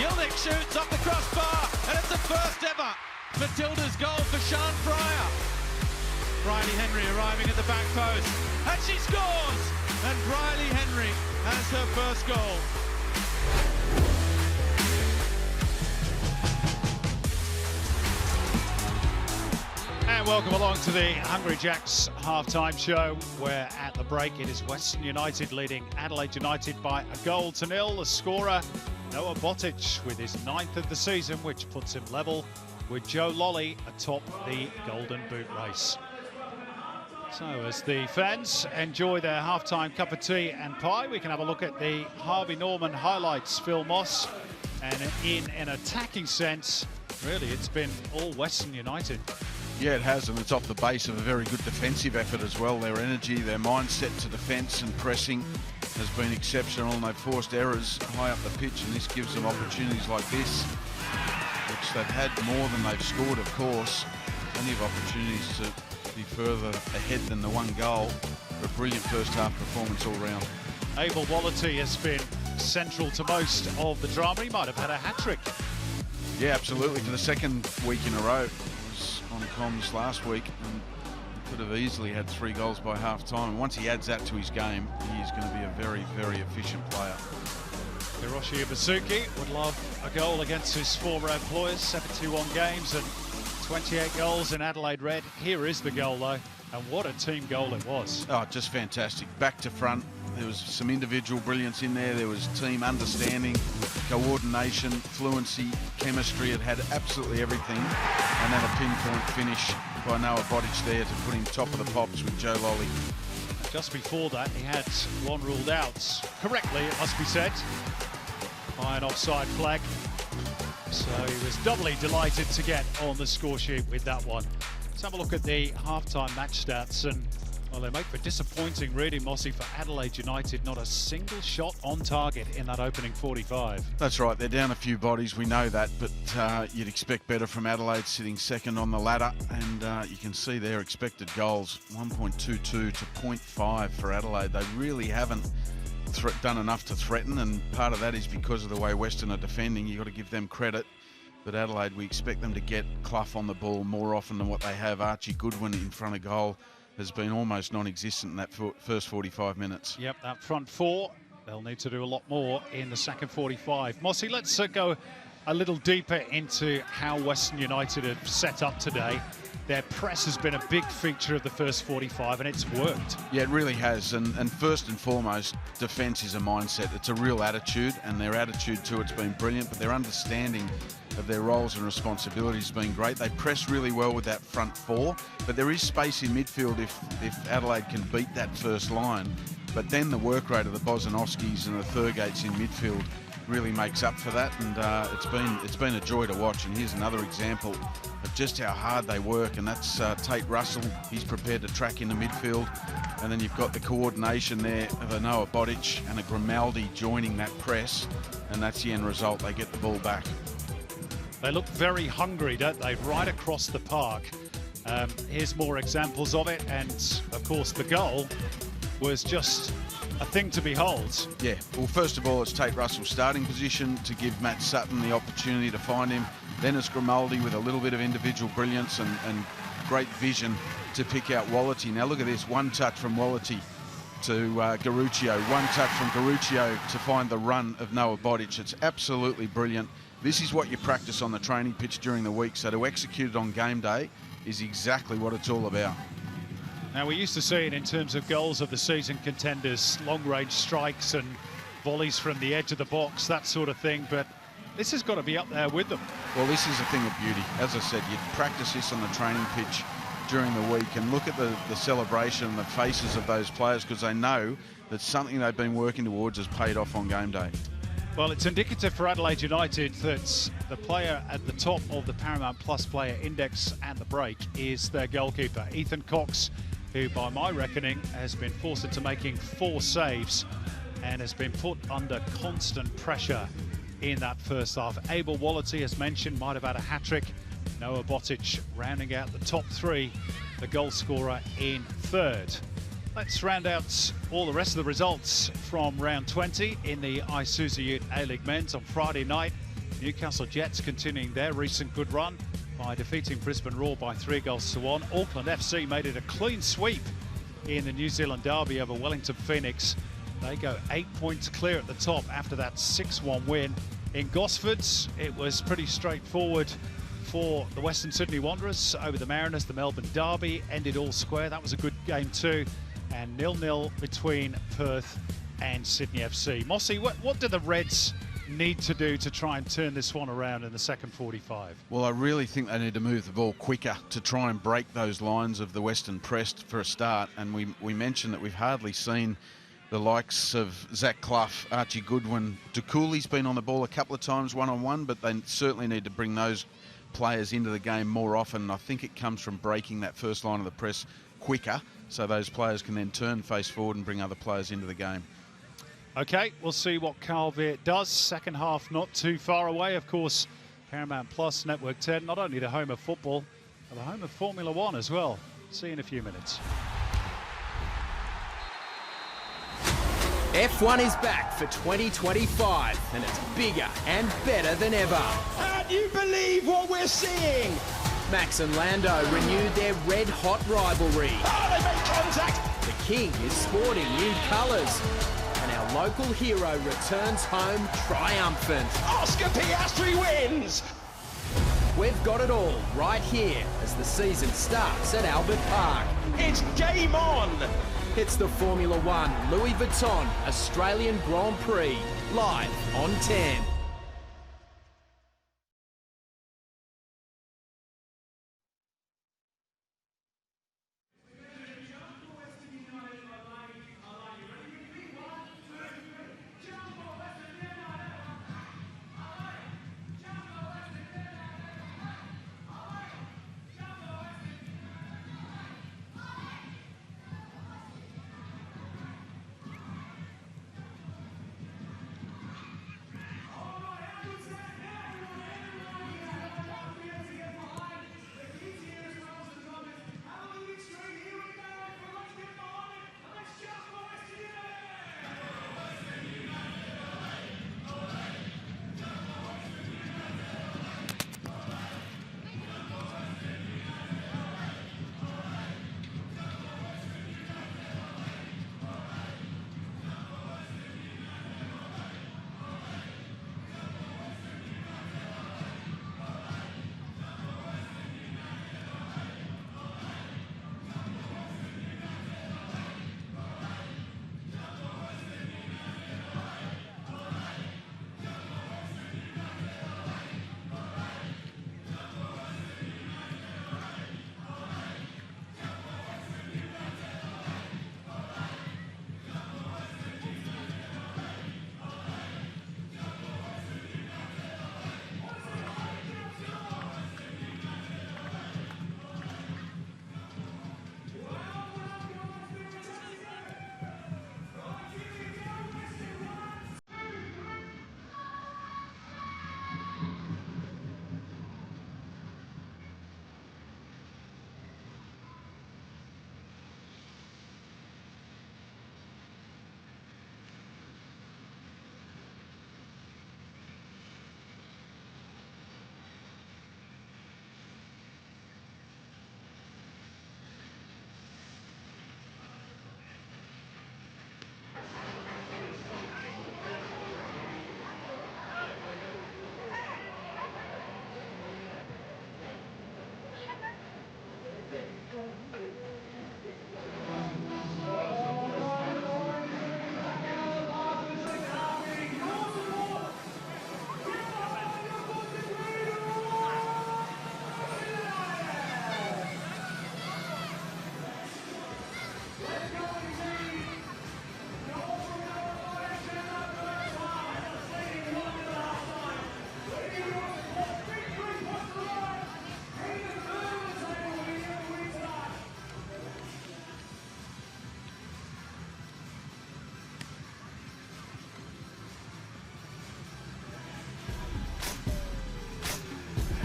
Gilnick shoots off the crossbar, and it's a first ever Matilda's goal for Sian Pryor. Briley Henry arriving at the back post, and she scores, and Briley Henry has her first goal. And welcome along to the Hungry Jacks half-time show, where at the break it is Western United leading Adelaide United by 1-0. The scorer, Noah Botic, with his 9th of the season, which puts him level with Joe Lolly atop the Golden Boot race. So as the fans enjoy their halftime cup of tea and pie, we can have a look at the Harvey Norman highlights, Phil Moss. And in an attacking sense, really, it's been all Western United. Yeah, it has, and it's off the base of a very good defensive effort as well. Their energy, their mindset to defence and pressing has been exceptional, and they've forced errors high up the pitch, and this gives them opportunities like this, which they've had more than they've scored, of course. Plenty of opportunities to be further ahead than the one goal. A brilliant first half performance all round. Abel Wallity has been central to most of the drama. He might have had a hat-trick. Yeah, absolutely. For the second week in a row. It was on comms last week, and he could have easily had 3 goals by half-time. And once he adds that to his game, he's going to be a very, very efficient player. Hiroshi Ibusuki would love a goal against his former employers. 71 games and 28 goals in Adelaide Red. Here is the goal, though, and what a team goal it was. Oh, just fantastic. Back to front. There was some individual brilliance in there. There was team understanding, coordination, fluency, chemistry. It had absolutely everything. And then a pinpoint finish by Noah Bodic there to put him top of the pops with Joe Lolly. Just before that, he had one ruled out correctly, it must be said, by an offside flag. So he was doubly delighted to get on the score sheet with that one. Let's have a look at the halftime match stats, and well, they make for disappointing really, Mossy, for Adelaide United. Not a single shot on target in that opening 45. That's right, they're down a few bodies, we know that, but you'd expect better from Adelaide, sitting second on the ladder, and you can see their expected goals, 1.22 to 0.5 for Adelaide. They really haven't done enough to threaten, and part of that is because of the way Western are defending. You've got to give them credit. But Adelaide, we expect them to get Clough on the ball more often than what they have. Archie Goodwin in front of goal has been almost non-existent in that first 45 minutes. Yep, that front four, they'll need to do a lot more in the second 45. Mossy, let's go a little deeper into how Western United have set up today. Their press has been a big feature of the first 45, and it's worked. Yeah, it really has. And first and foremost, defence is a mindset. It's a real attitude, and their attitude to it's been brilliant, but their understanding of their roles and responsibilities has been great. They press really well with that front four, but there is space in midfield if Adelaide can beat that first line. But then the work rate of the Bozanovskis and the Thurgates in midfield really makes up for that, and it's been a joy to watch. And here's another example of just how hard they work, and that's Tate Russell. He's prepared to track into midfield, and then you've got the coordination there of a Noah Bodic and a Grimaldi joining that press, and that's the end result. They get the ball back. They look very hungry, don't they, right across the park. Here's more examples of it, and of course the goal was just a thing to behold. Yeah, well, first of all, it's Tate Russell's starting position to give Matt Sutton the opportunity to find him. Then it's Grimaldi with a little bit of individual brilliance and great vision to pick out Wallity. Now look at this, one touch from Wallity to Garuccio, one touch from Garuccio to find the run of Noah Bodic. It's absolutely brilliant. This is what you practice on the training pitch during the week, so to execute it on game day is exactly what it's all about. Now, we used to see it in terms of goals of the season contenders, long-range strikes and volleys from the edge of the box, that sort of thing, but this has got to be up there with them. Well, this is a thing of beauty. As I said, you practice this on the training pitch during the week, and look at the celebration and the faces of those players, because they know that something they've been working towards has paid off on game day. Well, it's indicative for Adelaide United that the player at the top of the Paramount Plus player index and the break is their goalkeeper, Ethan Cox, who by my reckoning has been forced into making 4 saves and has been put under constant pressure in that first half. Abel Wallity, as mentioned, might have had a hat-trick. Noah Bodic rounding out the top 3, the goal scorer in third. Let's round out all the rest of the results from round 20 in the Isuzu UTE A-League Men's on Friday night. Newcastle Jets continuing their recent good run by defeating Brisbane Roar by 3-1. Auckland FC made it a clean sweep in the New Zealand derby over Wellington Phoenix. They go 8 points clear at the top after that 6-1 win. In Gosfords, it was pretty straightforward for the Western Sydney Wanderers over the Mariners. The Melbourne derby ended all square. That was a good game too. And 0-0 between Perth and Sydney FC. Mossy, what do the Reds need to do to try and turn this one around in the second 45? Well, I really think they need to move the ball quicker to try and break those lines of the Western press for a start. And we mentioned that we've hardly seen the likes of Zach Clough, Archie Goodwin. DeCooley's been on the ball a couple of times one-on-one, but they certainly need to bring those players into the game more often. I think it comes from breaking that first line of the press quicker, so those players can then turn face forward and bring other players into the game. Okay, we'll see what Carl Veert does. Second half not too far away. Of course, Paramount Plus, Network 10, not only the home of football, but the home of Formula One as well. See you in a few minutes. F1 is back for 2025 and it's bigger and better than ever. Can't you believe what we're seeing? Max and Lando renewed their red-hot rivalry. Oh, they made contact! The King is sporting new colours. And our local hero returns home triumphant. Oscar Piastri wins! We've got it all right here as the season starts at Albert Park. It's game on! It's the Formula One Louis Vuitton Australian Grand Prix, live on 10.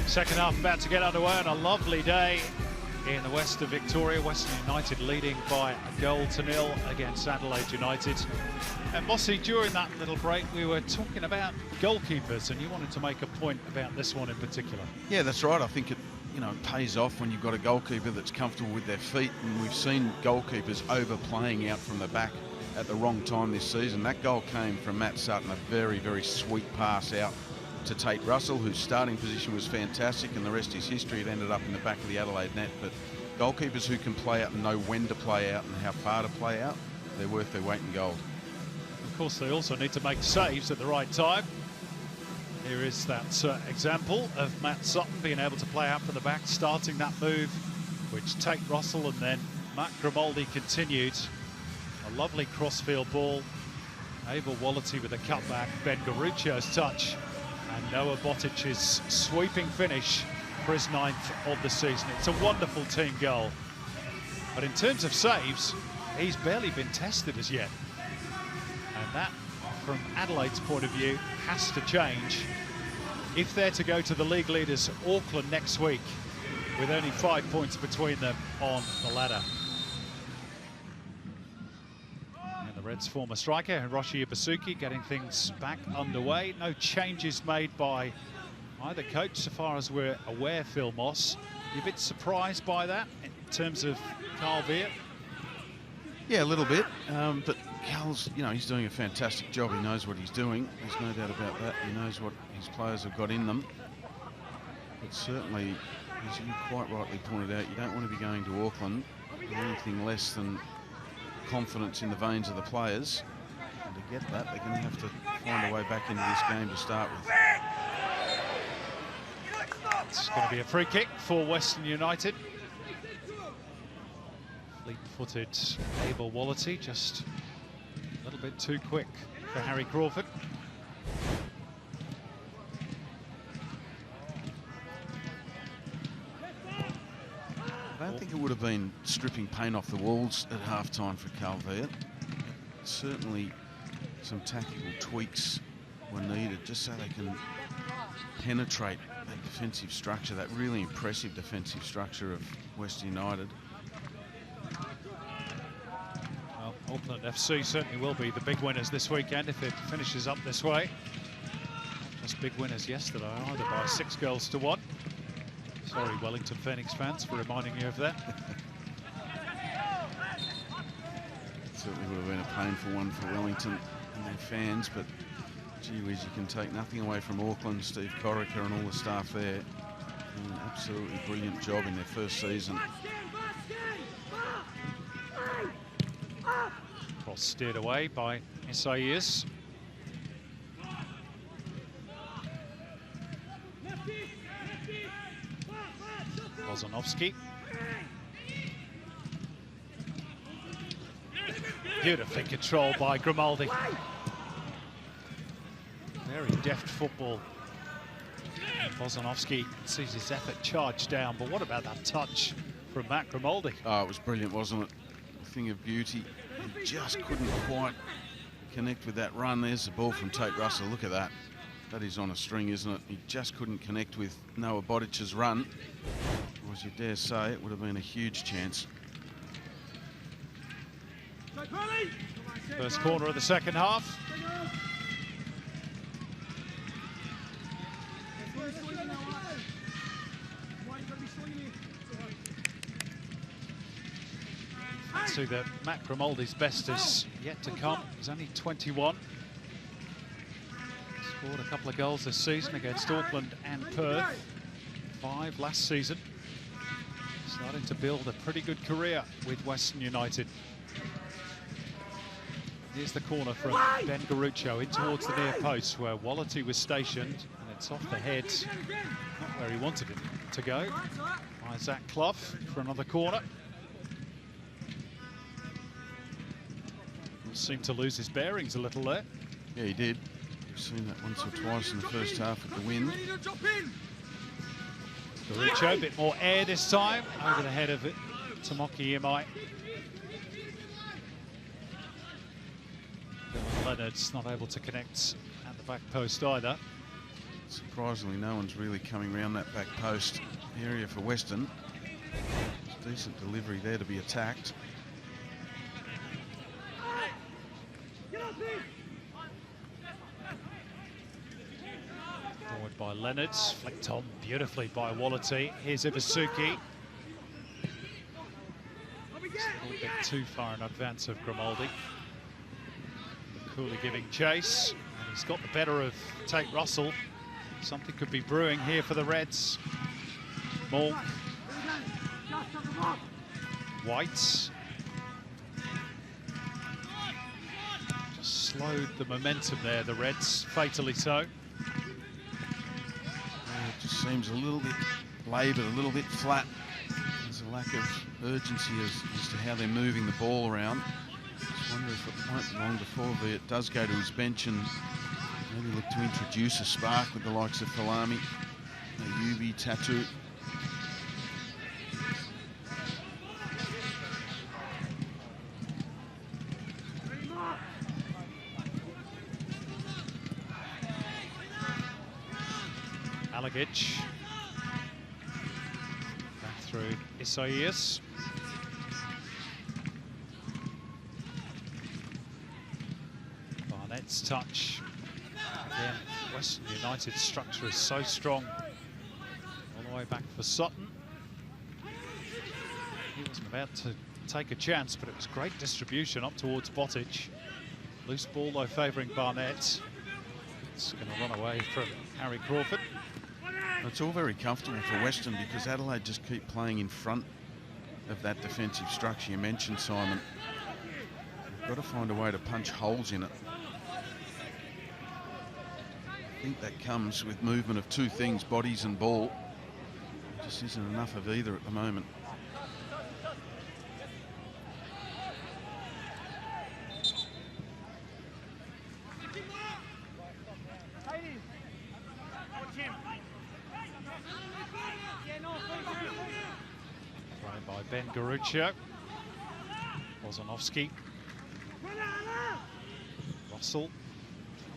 Second half about to get underway on a lovely day in the west of Victoria. Western United leading by a goal to nil against Adelaide United. And Mossy, during that little break, we were talking about goalkeepers, and you wanted to make a point about this one in particular. Yeah, that's right. I think it pays off when you've got a goalkeeper that's comfortable with their feet, and we've seen goalkeepers overplaying out from the back at the wrong time this season. That goal came from Matt Sutton, a very, very sweet pass out to Tate Russell, whose starting position was fantastic, and the rest is history. It ended up in the back of the Adelaide net. But goalkeepers who can play out and know when to play out and how far to play out, they're worth their weight in gold. Of course, they also need to make saves at the right time. Here is that example of Matt Sutton being able to play out from the back, starting that move, which Tate Russell and then Matt Grimaldi continued. A lovely crossfield ball. Abel Wallity with a cutback, Ben Garuccio's touch, and Noah Botic's sweeping finish for his 9th of the season. It's a wonderful team goal. But in terms of saves, he's barely been tested as yet. And that, from Adelaide's point of view, has to change if they're to go to the league leaders Auckland next week with only 5 points between them on the ladder. And the Reds' former striker, Hiroshi Ibasuki, getting things back underway. No changes made by either coach so far as we're aware, Phil Moss. You a bit surprised by that in terms of Carl Veer? Yeah, a little bit, but Carl's, you know, he's doing a fantastic job. He knows what he's doing. There's no doubt about that. He knows what his players have got in them. But certainly, as you quite rightly pointed out, you don't want to be going to Auckland with anything less than confidence in the veins of the players. And to get that, they're going to have to find a way back into this game to start with. It's going to be a free kick for Western United. Fleet-footed Abel Wallity, just a little bit too quick for Harry Crawford. I don't think it would have been stripping paint off the walls at half-time for Carl Veer. Certainly some tactical tweaks were needed just so they can penetrate that defensive structure, that really impressive defensive structure of Western United. Well, Auckland FC certainly will be the big winners this weekend if it finishes up this way. Not just big winners yesterday, either by 6 goals to 1. Sorry, Wellington Phoenix fans, for reminding you of that. Certainly would have been a painful one for Wellington and their fans, but gee whiz, you can take nothing away from Auckland. Steve Corica and all the staff there doing an absolutely brilliant job in their first season. Cross steered away by Isaias. Bozanovski. Beautifully controlled by Grimaldi. Very deft football. Bozanovski sees his effort charged down, but what about that touch from Matt Grimaldi? Oh, it was brilliant, wasn't it? A thing of beauty. He just couldn't quite connect with that run. There's the ball from Tate Russell. Look at that. That is on a string, isn't it? He just couldn't connect with Noah Botic's run. Or as you dare say, it would have been a huge chance. First corner of the second half. See that Matt Grimaldi's best is yet to come. He's only 21. Scored a couple of goals this season against Auckland and Perth. 5 last season. Starting to build a pretty good career with Western United. Here's the corner from Ben Garuccio in towards the near post where Wallity was stationed, and it's off the head, not where he wanted it to go, by Zach Clough for another corner. Seemed to lose his bearings a little there. Yeah, he did. We've seen that once or twice in the first half with the wind. Garuccio, a bit more air this time, over the head of it. Tomoki Imai. Leonard's not able to connect at the back post either. Surprisingly, no one's really coming around that back post area for Western. It's a decent delivery there to be attacked. Forward by Leonard, flicked on beautifully by Wallity. Here's Ibasuki. A little bit too far in advance of Grimaldi. Cooley giving chase, and he's got the better of Tate Russell. Something could be brewing here for the Reds. Morg. White. Just slowed the momentum there, the Reds, fatally so. just seems a little bit laboured, a little bit flat. There's a lack of urgency as to how they're moving the ball around. Just wonder if it won't be long before it does go to his bench and maybe look to introduce a spark with the likes of Falami, Ayubi, Tatu. Alagic. Back through Isaias. Barnett's touch. Again, Western United's structure is so strong. All the way back for Sutton. He wasn't about to take a chance, but it was great distribution up towards Botic. Loose ball, though, favouring Barnett. It's going to run away from Harry Crawford. It's all very comfortable for Western because Adelaide just keep playing in front of that defensive structure you mentioned, Simon. They've got to find a way to punch holes in it. I think that comes with movement of two things, bodies and ball. There just isn't enough of either at the moment. By Ben Garuccio. Bozanovsky. Russell.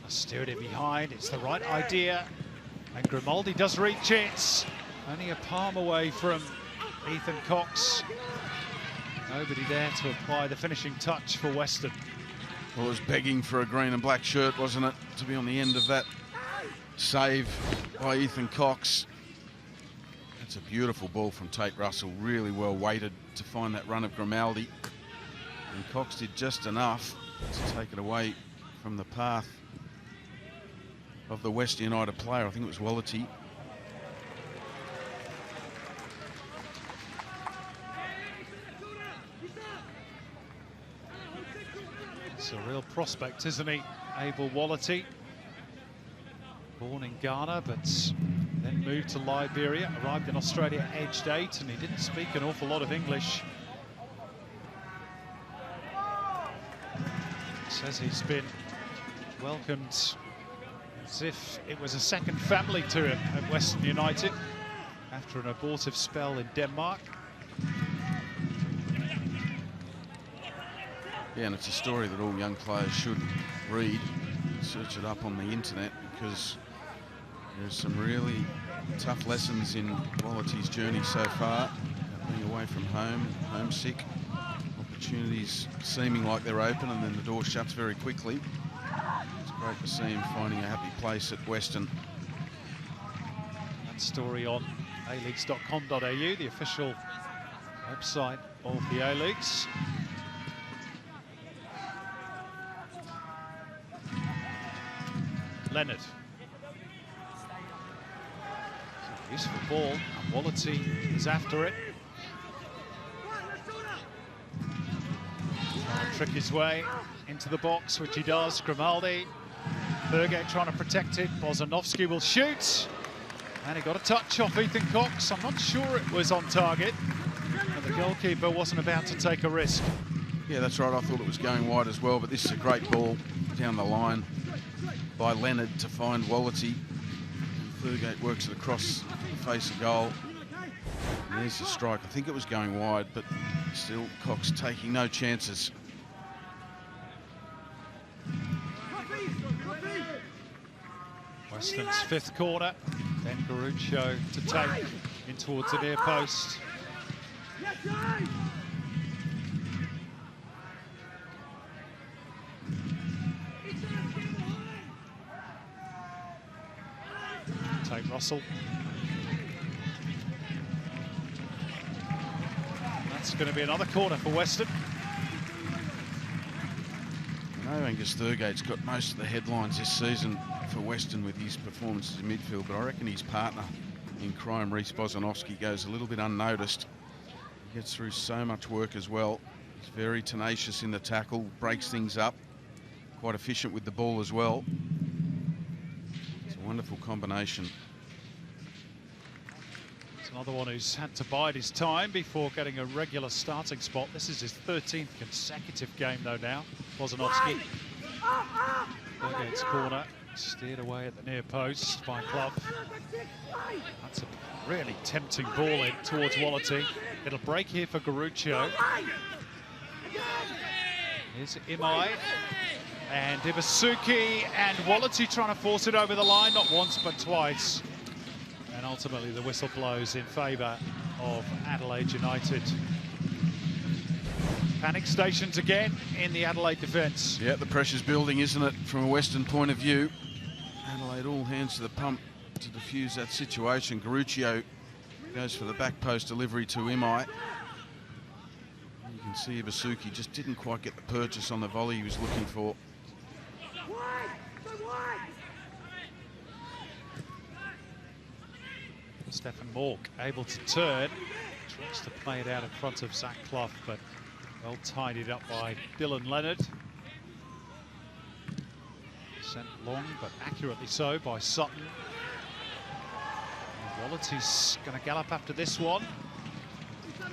Steered it behind. It's the right idea. And Grimaldi does reach it. Only a palm away from Ethan Cox. Nobody there to apply the finishing touch for Western. Well, it was begging for a green and black shirt, wasn't it, to be on the end of that save by Ethan Cox. That's a beautiful ball from Tate Russell, really well weighted to find that run of Grimaldi. And Cox did just enough to take it away from the path of the West United player. I think it was Wallity. It's a real prospect, isn't he? Abel Wallity. Born in Ghana, but then moved to Liberia, arrived in Australia aged 8, and he didn't speak an awful lot of English. Says he's been welcomed as if it was a second family to him at Western United after an abortive spell in Denmark. Yeah, and it's a story that all young players should read, search it up on the internet, because there's some really tough lessons in Wallaty's journey so far, being away from home, homesick, opportunities seeming like they're open and then the door shuts very quickly. It's great to see him finding a happy place at Western. That story on aleagues.com.au, the official website of the A-Leagues. Leonard. Useful ball, and Wallity is after it. Trying to trick his way into the box, which he does. Grimaldi, Thurgate trying to protect it. Bozanovsky will shoot. And he got a touch off Ethan Cox. I'm not sure it was on target, but the goalkeeper wasn't about to take a risk. Yeah, that's right. I thought it was going wide as well, but this is a great ball down the line by Leonard to find Wallity. Thurgate works it across the face of goal. And there's the strike. I think it was going wide, but still Cox taking no chances. Western's fifth corner. Ben Garuccio to take in towards the near post. Tate Russell. That's going to be another corner for Western. I know Angus Thurgate's got most of the headlines this season for Western with his performances in midfield, but I reckon his partner in crime, Reece Bozanovsky, goes a little bit unnoticed. He gets through so much work as well. He's very tenacious in the tackle, breaks things up, quite efficient with the ball as well. It's a wonderful combination. Another one who's had to bide his time before getting a regular starting spot. This is his 13th consecutive game, though, now. Wozanovski. Against corner. Steered away at the near post by Clough. That's a really tempting ball in towards Wallity. It'll break here for Garuccio. Here's Imai. And Ibasuki and Wallity trying to force it over the line, not once but twice. And ultimately the whistle blows in favour of Adelaide United. Panic stations again in the Adelaide defence. Yeah, the pressure's building, isn't it, from a Western point of view. Adelaide all hands to the pump to defuse that situation. Garuccio goes for the back post delivery to Imai. You can see Ibasuki just didn't quite get the purchase on the volley he was looking for. Stefan Mork able to turn, tries to play it out in front of Zach Clough, but well tidied up by Dylan Leonard. Sent long, but accurately so by Sutton. And Wallaty's going to gallop after this one. Not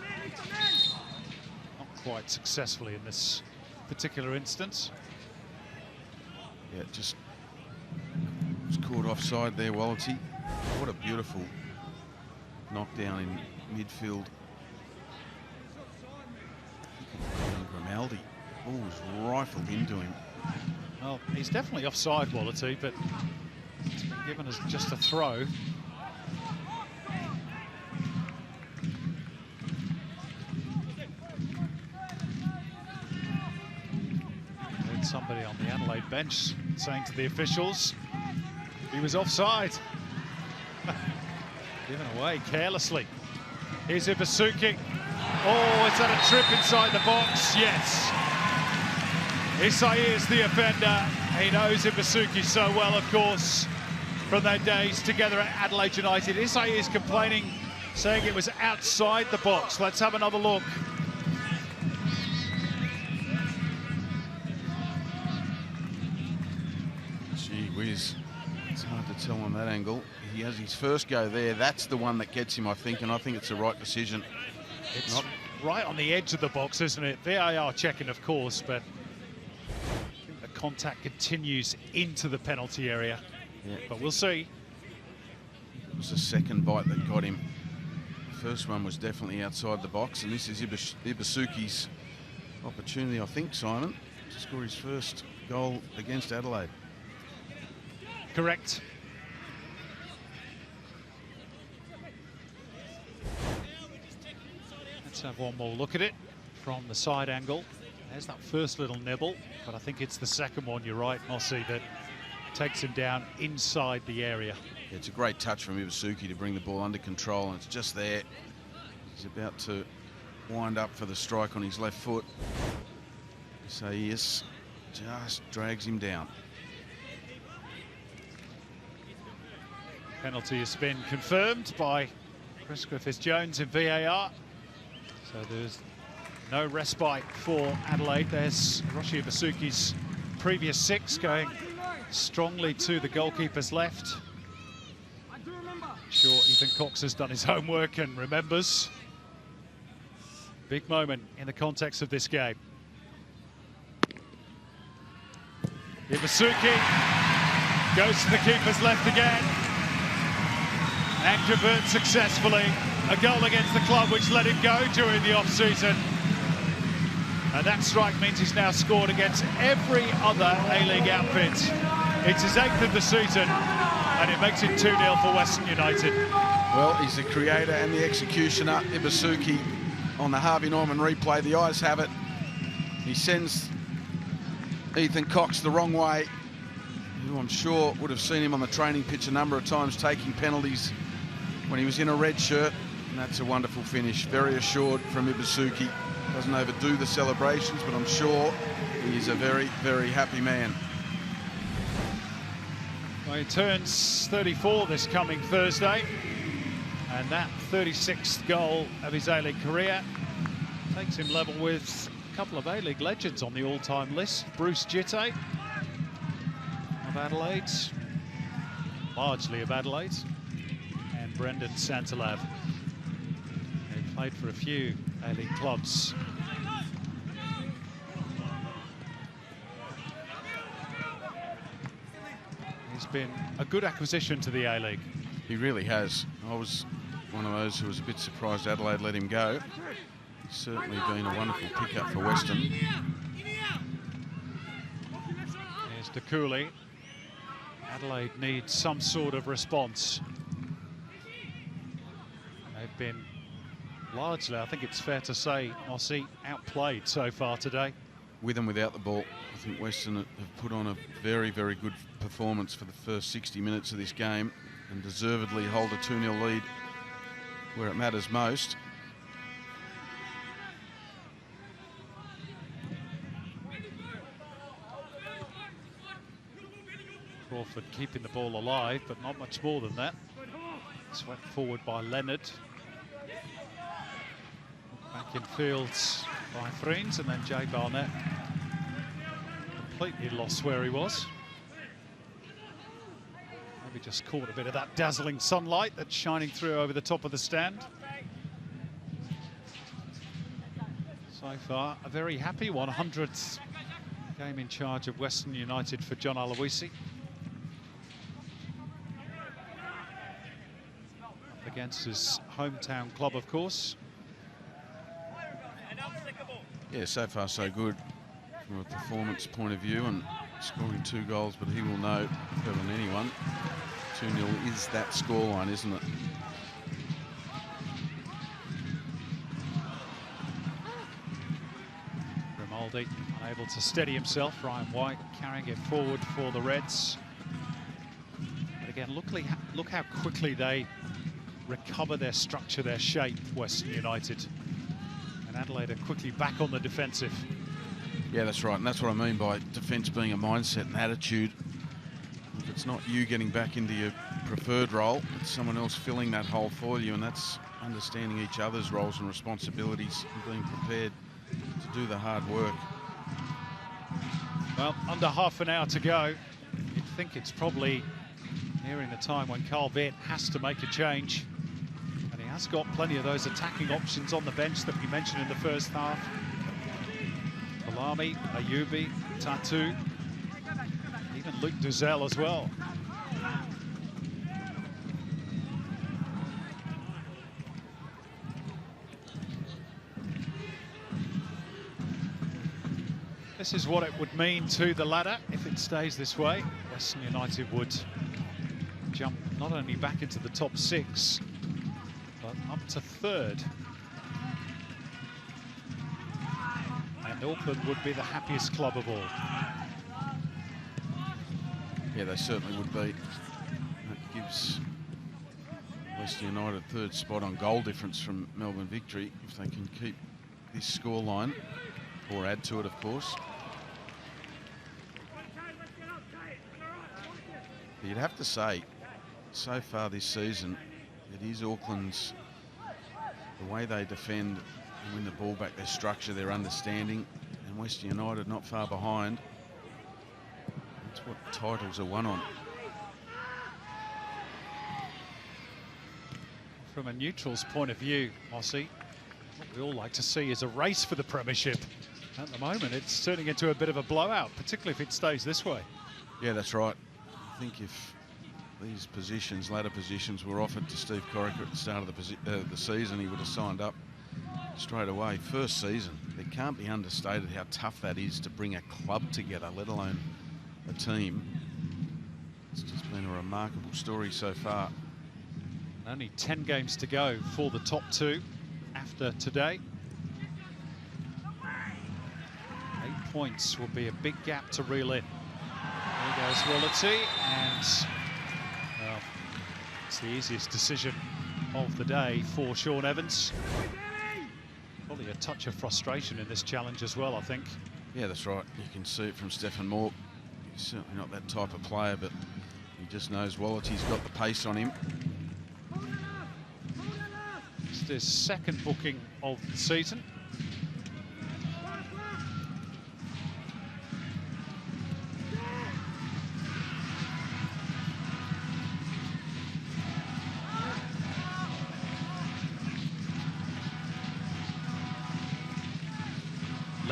quite successfully in this particular instance. Yeah, just was caught offside there, Wallity. What a beautiful knockdown in midfield. Grimaldi. Ball was rifled into him. Well, he's definitely offside, Wallity, but it's been given as just a throw. There's somebody on the Adelaide bench saying to the officials he was offside. Given away carelessly. Here's Ibasuki. Oh, is that a trip inside the box? Yes. Isai is the offender. He knows Ibasuki so well, of course, from their days together at Adelaide United. Isai is complaining, saying it was outside the box. Let's have another look. Gee whiz. It's hard to tell on that angle. He has his first go there. That's the one that gets him, I think, and I think it's the right decision. It's not right on the edge of the box, isn't it? VAR checking, of course, but I think the contact continues into the penalty area. Yeah. But we'll see. It was the second bite that got him. The first one was definitely outside the box, and this is Ibasuki's opportunity, I think, Simon, to score his first goal against Adelaide. Correct. Let's have one more look at it from the side angle. There's that first little nibble, but I think it's the second one, you're right, Mossy, that takes him down inside the area. Yeah, it's a great touch from Ibasuki to bring the ball under control, and it's just there. He's about to wind up for the strike on his left foot. Isaias just drags him down. Penalty has been confirmed by Chris Griffiths-Jones in VAR. So there's no respite for Adelaide. There's Hiroshi Ibasuki's previous 6 going strongly to the goalkeeper's left. Sure, Ethan Cox has done his homework and remembers. Big moment in the context of this game. Ibasuki goes to the keeper's left again and converts successfully. A goal against the club which let him go during the off-season. And that strike means he's now scored against every other A-League outfit. It's his 8th of the season, and it makes it 2-0 for Western United. Well, he's the creator and the executioner, Ibasuki, on the Harvey Norman replay. The eyes have it. He sends Ethan Cox the wrong way, who I'm sure would have seen him on the training pitch a number of times taking penalties when he was in a red shirt. And that's a wonderful finish. Very assured from Ibasuki. Doesn't overdo the celebrations, but I'm sure he is a very, very happy man. Well, he turns 34 this coming Thursday, and that 36th goal of his A-League career takes him level with a couple of A-League legends on the all-time list. Bruce Jitte of Adelaide, largely of Adelaide, and Brendan Santalav Played for a few A-League clubs. He's been a good acquisition to the A-League. He really has. I was one of those who was a bit surprised Adelaide let him go. He's certainly been a wonderful pickup for Western. Here's De Cooley. Adelaide needs some sort of response. They've been largely, I think it's fair to say, Mossy, outplayed so far today. With and without the ball, I think Western have put on a very, very good performance for the first 60 minutes of this game and deservedly hold a 2-0 lead where it matters most. Crawford keeping the ball alive, but not much more than that. Swept forward by Leonard. Back in fields by Friends, and then Jay Barnett completely lost where he was. Maybe just caught a bit of that dazzling sunlight that's shining through over the top of the stand. So far, a very happy 100th game in charge of Western United for John Aloisi. Up against his hometown club, of course. Yeah, so far so good from a performance point of view, and scoring 2 goals, but he will know better than anyone. 2-0 is that scoreline, isn't it? Grimaldi unable to steady himself. Ryan White carrying it forward for the Reds. But again, look how quickly they recover their structure, their shape, Western United. And Adelaide are quickly back on the defensive. Yeah, that's right, and that's what I mean by defence being a mindset and attitude. If it's not you getting back into your preferred role, it's someone else filling that hole for you, and that's understanding each other's roles and responsibilities and being prepared to do the hard work. Well, under half an hour to go. You'd think it's probably nearing the time when Carl Viet has to make a change. And he has got plenty of those attacking options on the bench that we mentioned in the first half. Palami, Ayubi, Tatu, even Luke Duzel as well. This is what it would mean to the ladder if it stays this way. Western United would jump not only back into the top 6, but up to 3rd. And Auckland would be the happiest club of all. Yeah, they certainly would be. That gives Western United 3rd spot on goal difference from Melbourne Victory if they can keep this scoreline, or add to it, of course. But you'd have to say, so far this season, it is Auckland's, the way they defend and win the ball back, their structure, their understanding, and Western United not far behind. That's what titles are won on. From a neutral's point of view, Mossy, what we all like to see is a race for the premiership. At the moment, it's turning into a bit of a blowout, particularly if it stays this way. Yeah, that's right. I think if these positions, ladder positions, were offered to Steve Corica at the start of the season, he would have signed up straight away. First season, it can't be understated how tough that is to bring a club together, let alone a team. It's just been a remarkable story so far. Only 10 games to go for the top 2 after today. 8 points will be a big gap to reel in. There goes Wallerty, and well, it's the easiest decision of the day for Sean Evans. Probably a touch of frustration in this challenge as well, I think. Yeah, that's right. You can see it from Stefan Moore. He's certainly not that type of player, but he just knows Wallerty's got the pace on him. It's his 2nd booking of the season.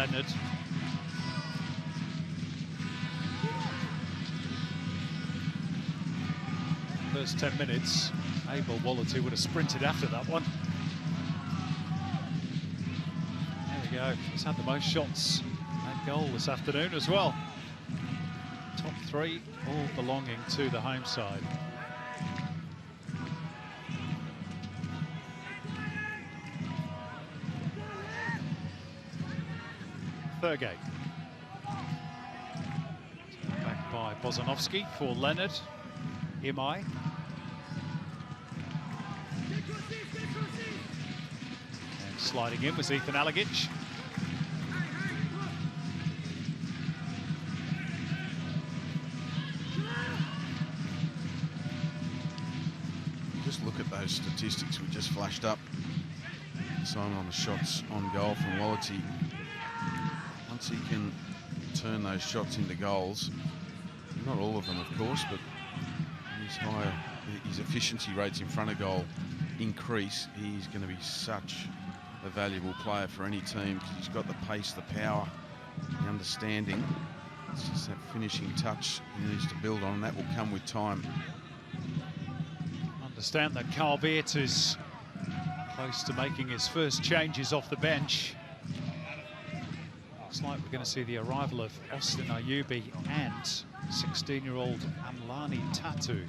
Leonard. First 10 minutes, Abel Wallity would have sprinted after that one. There we go. He's had the most shots and goal this afternoon as well. Top three, all belonging to the home side. Thurgate. Back by Bozanovsky for Leonard. Imai. And sliding in was Ethan Alagic. Just look at those statistics we just flashed up. Simon on the shots on goal from Wallity. Once he can turn those shots into goals, not all of them of course, but his efficiency rates in front of goal increase, he's going to be such a valuable player for any team because he's got the pace, the power, the understanding. It's just that finishing touch he needs to build on, and that will come with time. Understand that Carl Beert is close to making his first changes off the bench. Looks like we're going to see the arrival of Austin Ayubi and 16-year-old Amlani Tatu.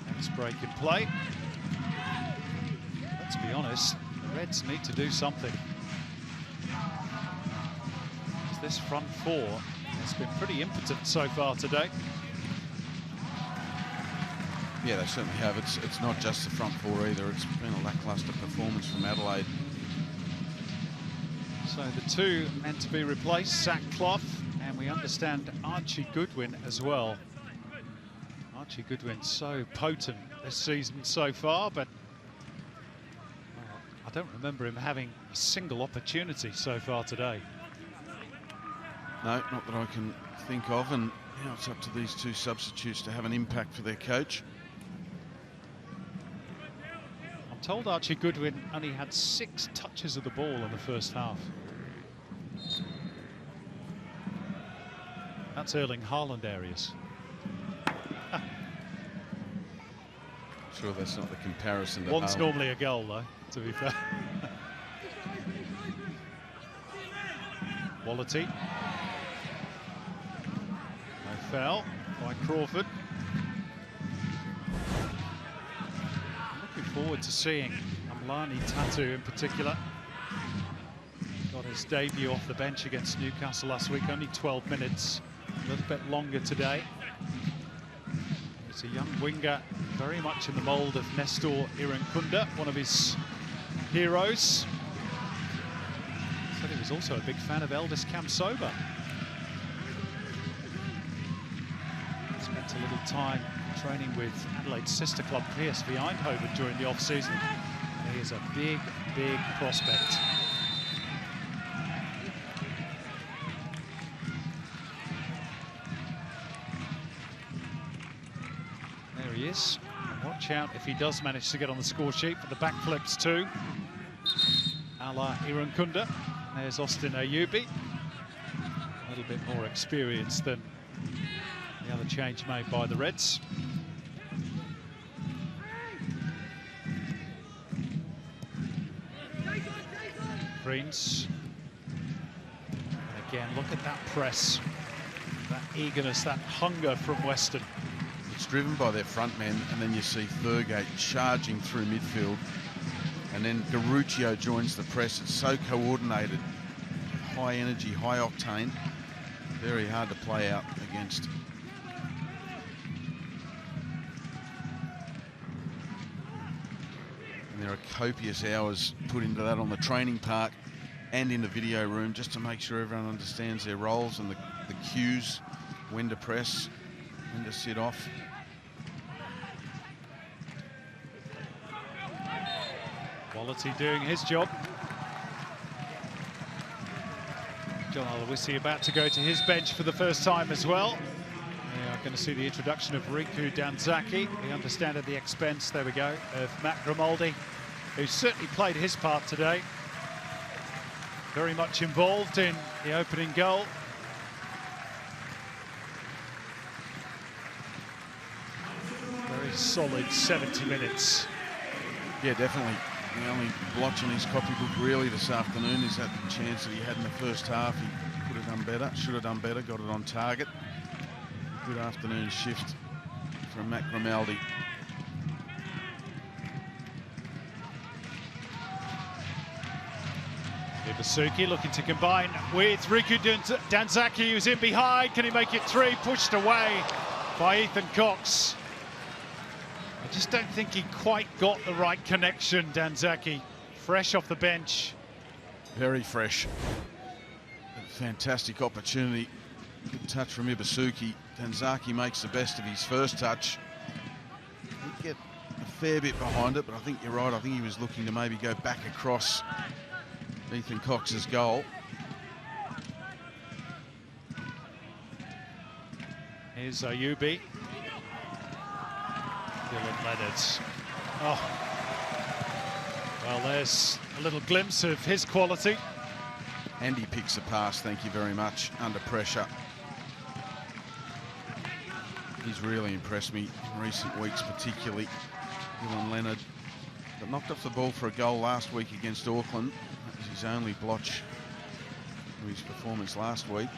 Next break in play. Let's be honest, the Reds need to do something. This front four has been pretty impotent so far today. Yeah, they certainly have. It's not just the front four either. It's been a lacklustre performance from Adelaide. So the two meant to be replaced, Zach Clough, and we understand Archie Goodwin as well. Archie Goodwin so potent this season so far, but I don't remember him having a single opportunity so far today. No, not that I can think of, and now it's up to these two substitutes to have an impact for their coach. I'm told Archie Goodwin only had 6 touches of the ball in the first half. That's Erling Haaland areas. Sure, that's not the comparison. To One's Haaland. normally a goal, though, to be fair. Wallity. No foul by Crawford. Looking forward to seeing Amlani Tatu in particular. Got his debut off the bench against Newcastle last week, only 12 minutes, a little bit longer today. He's a young winger, very much in the mould of Nestor Irankunda, one of his heroes. Said he was also a big fan of Eldis Kamsoba. Spent a little time training with Adelaide's sister club PSV Eindhoven during the off-season. He is a big, big prospect. There he is. And watch out if he does manage to get on the score sheet for the backflips too. A la Irankunda. There's Austin Ayubi. A little bit more experience than the other change made by the Reds. Greens. And again, look at that press. That eagerness, that hunger from Western. It's driven by their front men, and then you see Thurgate charging through midfield, and then Garuccio joins the press. It's so coordinated, high energy, high octane, very hard to play out against. And there are copious hours put into that on the training park and in the video room just to make sure everyone understands their roles and the cues, when to press, when to sit off. Wallity doing his job. John Aloisi about to go to his bench for the first time as well. We are going to see the introduction of Riku Danzaki. We understand at the expense, there we go, of Matt Grimaldi, who certainly played his part today. very much involved in the opening goal. Very solid 70 minutes. Yeah, definitely. The only blotch on his copybook really this afternoon is that chance that he had in the first half. He could have done better, should have done better, got it on target. Good afternoon shift from Matt Grimaldi. Ibasuki looking to combine with Riku Danzaki, who's in behind. Can he make it three? Pushed away by Ethan Cox. I just don't think he quite got the right connection, Danzaki. Fresh off the bench. Very fresh. A fantastic opportunity. Good touch from Ibasuki. Danzaki makes the best of his first touch. He get a fair bit behind it, but I think you're right. I think he was looking to maybe go back across Ethan Cox's goal. Here's Ayubi. Dylan Leonard. Oh, well, there's a little glimpse of his quality. And he picks a pass, thank you very much, under pressure. He's really impressed me in recent weeks, particularly Dylan Leonard. But knocked off the ball for a goal last week against Auckland. That was his only blotch of his performance last week.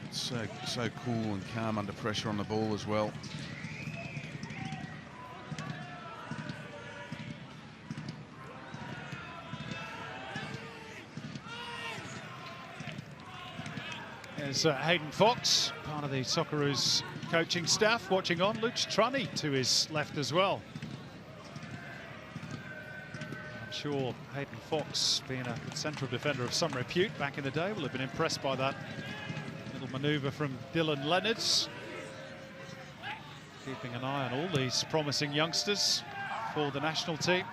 It's so cool and calm under pressure on the ball as well. There's Hayden Fox, part of the Socceroos coaching staff, watching on. Luke Trunny to his left as well. I'm sure Hayden Fox, being a central defender of some repute back in the day, will have been impressed by that little manoeuvre from Dylan Leonard. Keeping an eye on all these promising youngsters for the national team.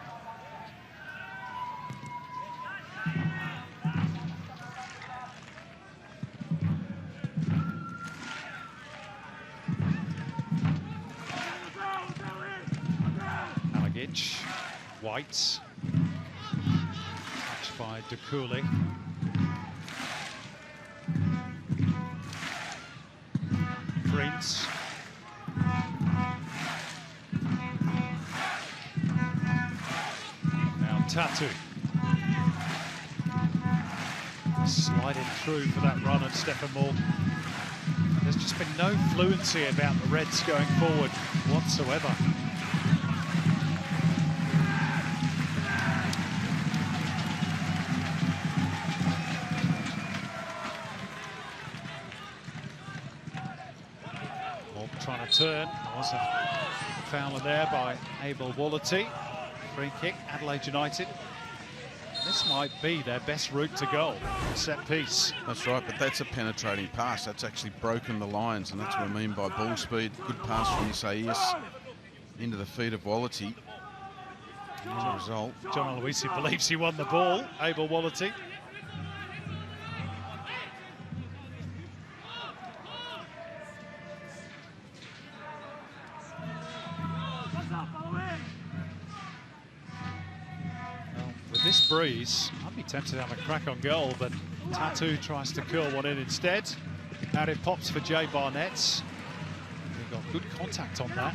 White, touched by Dukuli. Prince. Now Tatu. Sliding through for that run at Stephen Moore. There's just been no fluency about the Reds going forward whatsoever. Trying to turn. There was a foul there by Abel Wallity. Free kick, Adelaide United. This might be their best route to goal, set piece. That's right, but that's a penetrating pass. That's actually broken the lines, and that's what I mean by ball speed. Good pass from Isaias into the feet of Wallity. As a result, John Aloisi believes he won the ball, Abel Wallity. This breeze, I'd be tempted to have a crack on goal, but Tatu tries to curl one in instead. Out it pops for Jay Barnett. We've got good contact on that.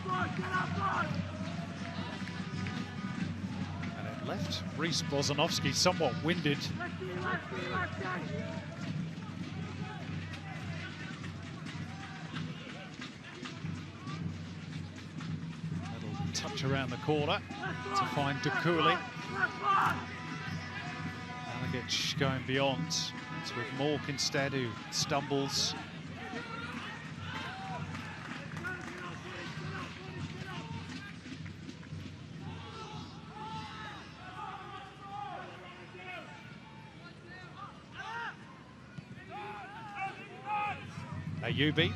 And it left Reece Bozanovsky somewhat winded. Little touch around the corner to find Dukuli. Alagic going beyond. It's with Mork instead, who stumbles. Ayubi.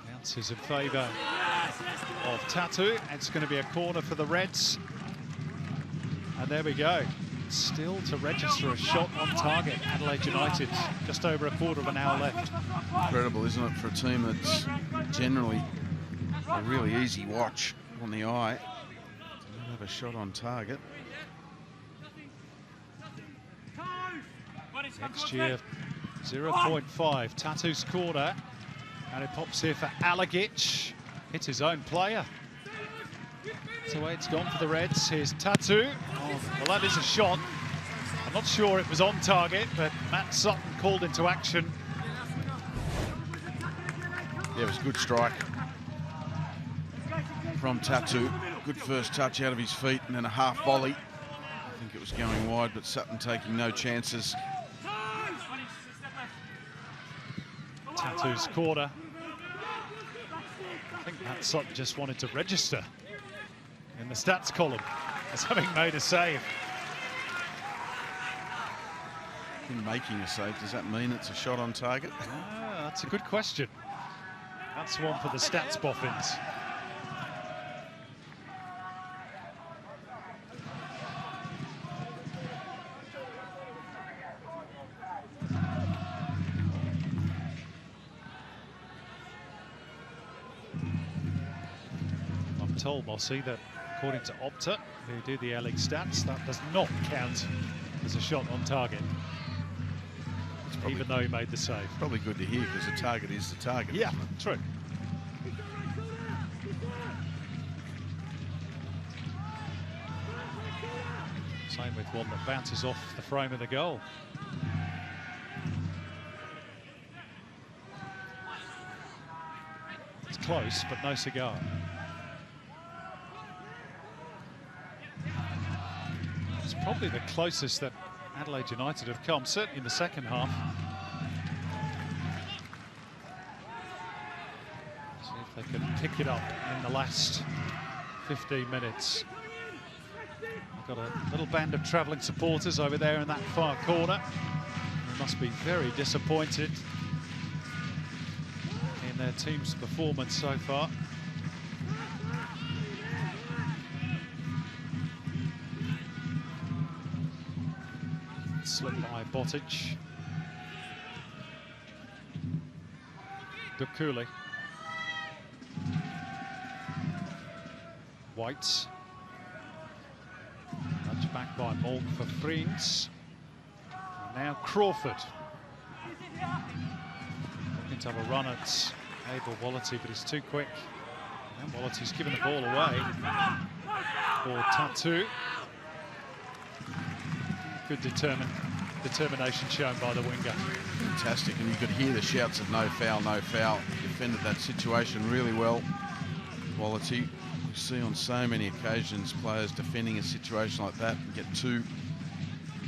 Bounces in favour of Tatu. It's going to be a corner for the Reds. And there we go. Still to register a shot on target. Adelaide United, just over a quarter of an hour left. Incredible, isn't it, for a team that's generally a really easy watch on the eye. To not have a shot on target. Next year, 0.5. Tatu's corner. And it pops here for Alagic. Hits his own player. That's the way it's gone for the Reds. Here's Tatu. Oh, well, that is a shot. I'm not sure it was on target, but Matt Sutton called into action. Yeah, it was a good strike from Tatu. Good first touch out of his feet and then a half volley. I think it was going wide, but Sutton taking no chances. Tatu's corner. I think Matt Sutton just wanted to register in the stats column as having made a save. In making a save, does that mean it's a shot on target? Ah, that's a good question. That's one for the stats boffins. I'm told, Mossy, that according to Opta, who do the A-League stats, that does not count as a shot on target, even though he made the save. Probably good to hear because the target is the target. Yeah, true. Same with one that bounces off the frame of the goal. It's close, but no cigar. It's probably the closest that Adelaide United have come, certainly in the second half. See if they can pick it up in the last 15 minutes. They've got a little band of travelling supporters over there in that far corner. They must be very disappointed in their team's performance so far. Slip by Botic. Dukuli. White. Nudged back by Morg for Friends. Now Crawford. Looking to have a run at Abel Wallity, but he's too quick. And Wallity's given the ball away for Tatu. Good determination shown by the winger. Fantastic, and you could hear the shouts of no foul, no foul. Defended that situation really well. Quality. We see on so many occasions players defending a situation like that and get too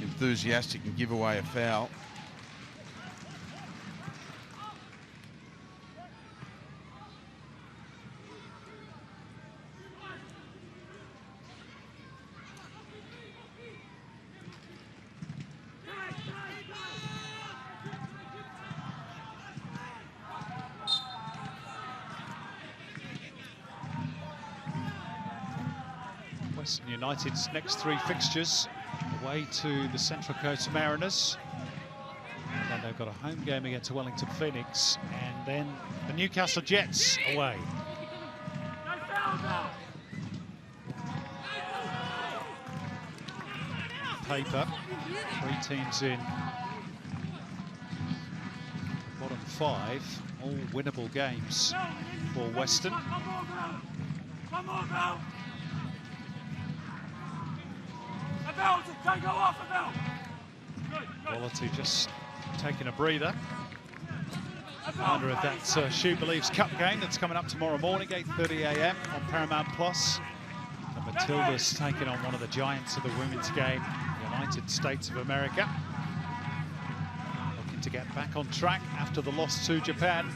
enthusiastic and give away a foul. Western United's next 3 fixtures away to the Central Coast Mariners. And then they've got a home game against Wellington Phoenix, and then the Newcastle Jets away. Paper, 3 teams in. Bottom 5, all winnable games for Western. Quality just taking a breather. Reminder of that Shoe Believes Cup game that's coming up tomorrow morning, 8:30 AM on Paramount Plus. The Matildas taking on one of the giants of the women's game, the United States of America. Looking to get back on track after the loss to Japan.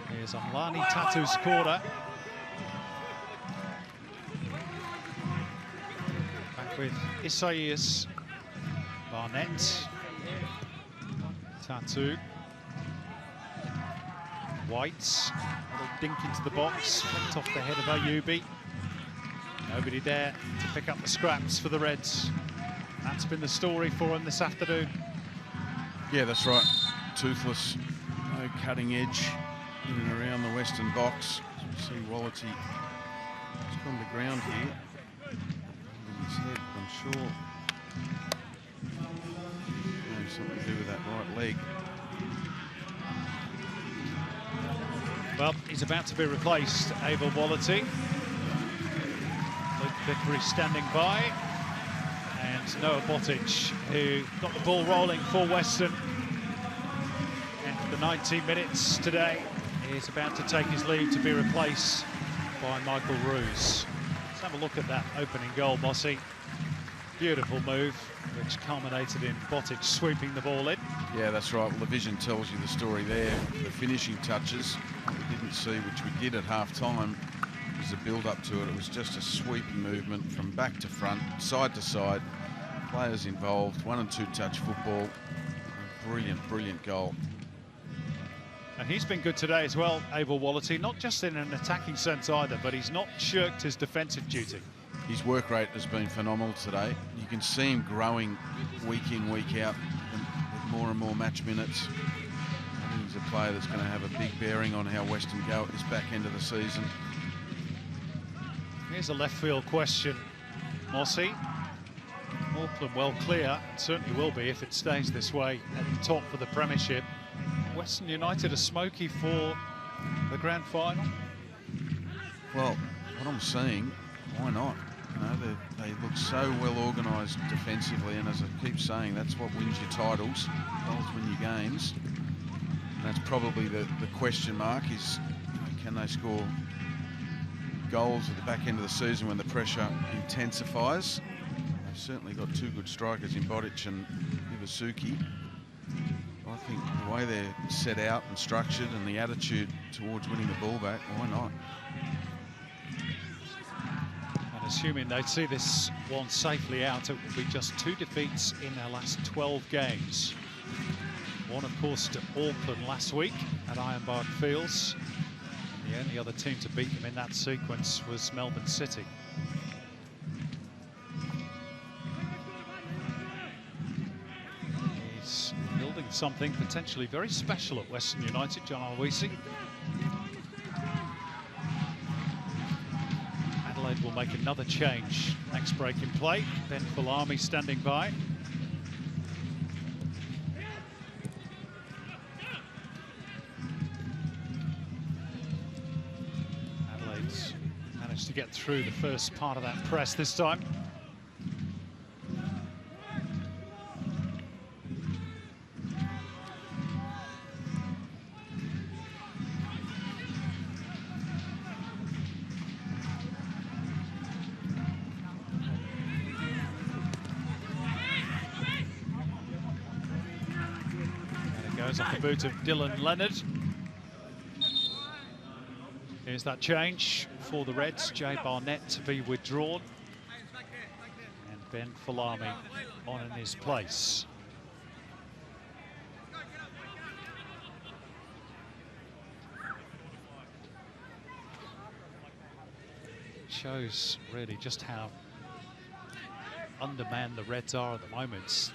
Here's Amlani Tatu's corner. With Isaias, Barnett, Tatu, White, a little dink into the box, flicked off the head of Ayubi. Nobody there to pick up the scraps for the Reds. That's been the story for them this afternoon. Yeah, that's right. Toothless, no cutting edge in and around the Western box. So we see Wallity just on the ground here. His head, I'm sure Something to do with that right leg. Well, he's about to be replaced, Abel Wallity. Luke Vickery standing by. And Noah Bottage, who got the ball rolling for Western. And for the 19 minutes today, is about to take his leave to be replaced by Michael Roos. Let's have a look at that opening goal, Mossy. Beautiful move, which culminated in Bottage sweeping the ball in. Yeah, that's right. Well, the vision tells you the story there. The finishing touches, what we didn't see, which we did at half-time, was the build-up to it. It was just a sweeping movement from back to front, side to side. Players involved, 1- and 2-touch football. A brilliant, brilliant goal. And he's been good today as well, Abel Wallity, not just in an attacking sense either, but he's not shirked his defensive duty. His work rate has been phenomenal today. You can see him growing week in, week out with more and more match minutes. I think he's a player that's going to have a big bearing on how Western go at this back end of the season. Here's a left field question, Mossy. Auckland well clear, it certainly will be if it stays this way at the top for the Premiership. Western United are smoky for the grand final. Well, what I'm seeing, why not? You know, they look so well organised defensively, and as I keep saying, that's what wins you titles. Goals win you games. And that's probably the question mark is, you know, can they score goals at the back end of the season when the pressure intensifies? They've certainly got two good strikers in Bodic and Ivasuki. I think the way they're set out and structured and the attitude towards winning the ball back, why not? And assuming they'd see this one safely out, it would be just 2 defeats in their last 12 games. One, of course, to Auckland last week at Ironbark Fields. And the only other team to beat them in that sequence was Melbourne City. He's building something potentially very special at Western United, John Aloisi. Adelaide will make another change. Next break in play. Ben Falami standing by. Adelaide's managed to get through the first part of that press this time. Off the boot of Dylan Leonard. Here's that change for the Reds. Jay Barnett to be withdrawn. And Ben Falami on in his place. Shows really just how undermanned the Reds are at the moment.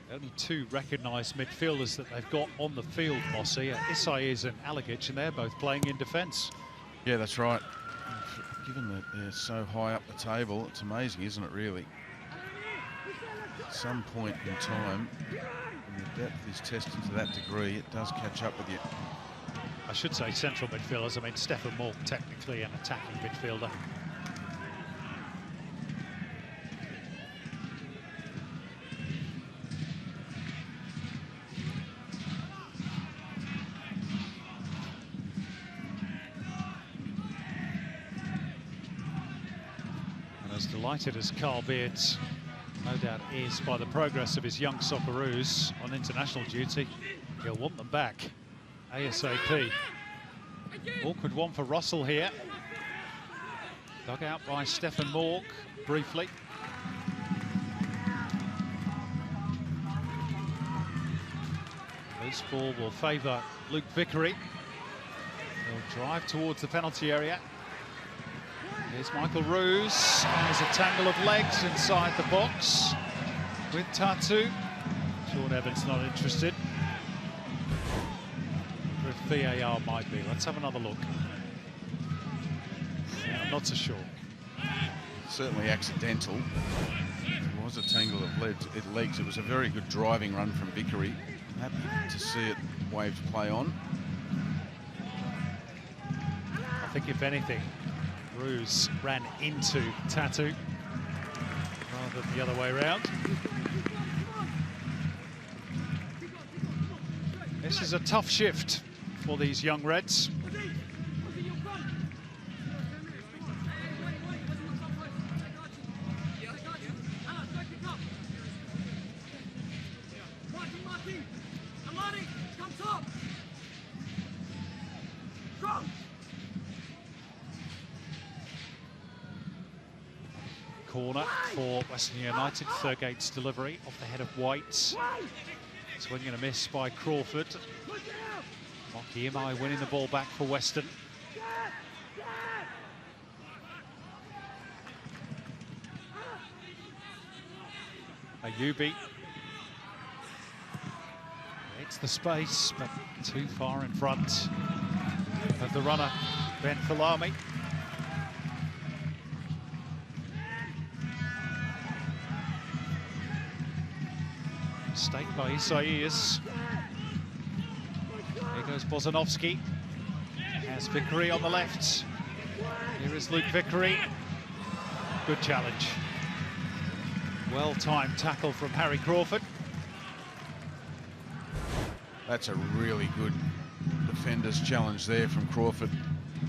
Only 2 recognised midfielders that they've got on the field, Mossy, Isaias and Alagic, and they're both playing in defence. Yeah, that's right. Given that they're so high up the table, it's amazing, isn't it, really? At some point in time, when the depth is tested to that degree, it does catch up with you. I should say central midfielders. I mean, Stefan Mork, technically an attacking midfielder. As delighted as Carl Beards no doubt is by the progress of his young Socceroos on international duty, he'll want them back ASAP. Awkward one for Russell here. Dug out by Stefan Mork briefly. Loose ball will favour Luke Vickery. He'll drive towards the penalty area. Here's Michael Roos, and there's a tangle of legs inside the box with Tatu. Sean Evans not interested. If VAR might be. Let's have another look. Yeah, I'm not so sure. Certainly accidental. was a tangle of legs. It was a very good driving run from Vickery. I'm happy to see it Waves play on. I think if anything, Bruce ran into Tatu rather than the other way around. This is a tough shift for these young Reds. Corner for Western United. Thurgate's delivery off the head of White. Swing and a miss by Crawford. Moki Imai winning the ball back for Western. Ayubi. It's the space, but too far in front of the runner, Ben Falami. Mistake by Isaias. Here goes Bozanovsky. Has Vickery on the left. Here is Luke Vickery. Good challenge. Well-timed tackle from Harry Crawford. That's a really good defender's challenge there from Crawford.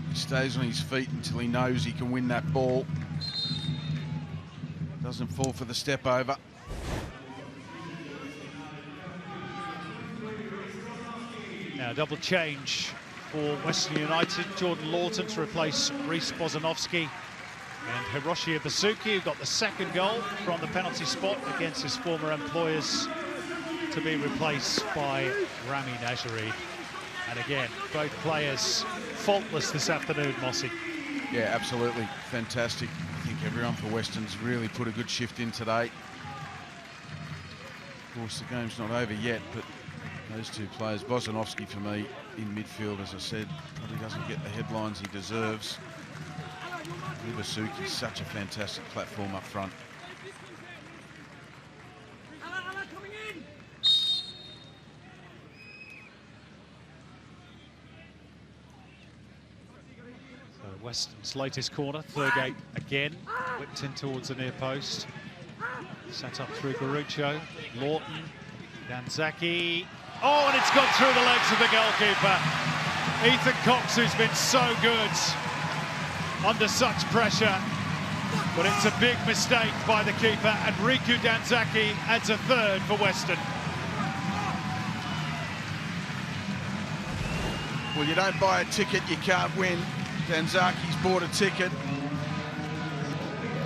He stays on his feet until he knows he can win that ball. Doesn't fall for the step over. Now double change for Western United. Jordan Lawton to replace Reece Bozanovsky. And Hiroshi Ibasuki, who got the second goal from the penalty spot against his former employers, to be replaced by Rami Najarid. And again, both players faultless this afternoon, Mossy. Yeah, absolutely fantastic. I think everyone for Western's really put a good shift in today. Of course, the game's not over yet, but those two players, Bozanovsky for me in midfield, as I said, probably doesn't get the headlines he deserves. Ibasuki's such a fantastic platform up front. Western's latest corner, Thurgate again, whipped in towards the near post. Set up through Garucho, Lawton, Danzaki. Oh, and it's gone through the legs of the goalkeeper. Ethan Cox, who's been so good under such pressure. But it's a big mistake by the keeper, and Riku Danzaki adds a third for Western. Well, you don't buy a ticket, you can't win. Danzaki's bought a ticket.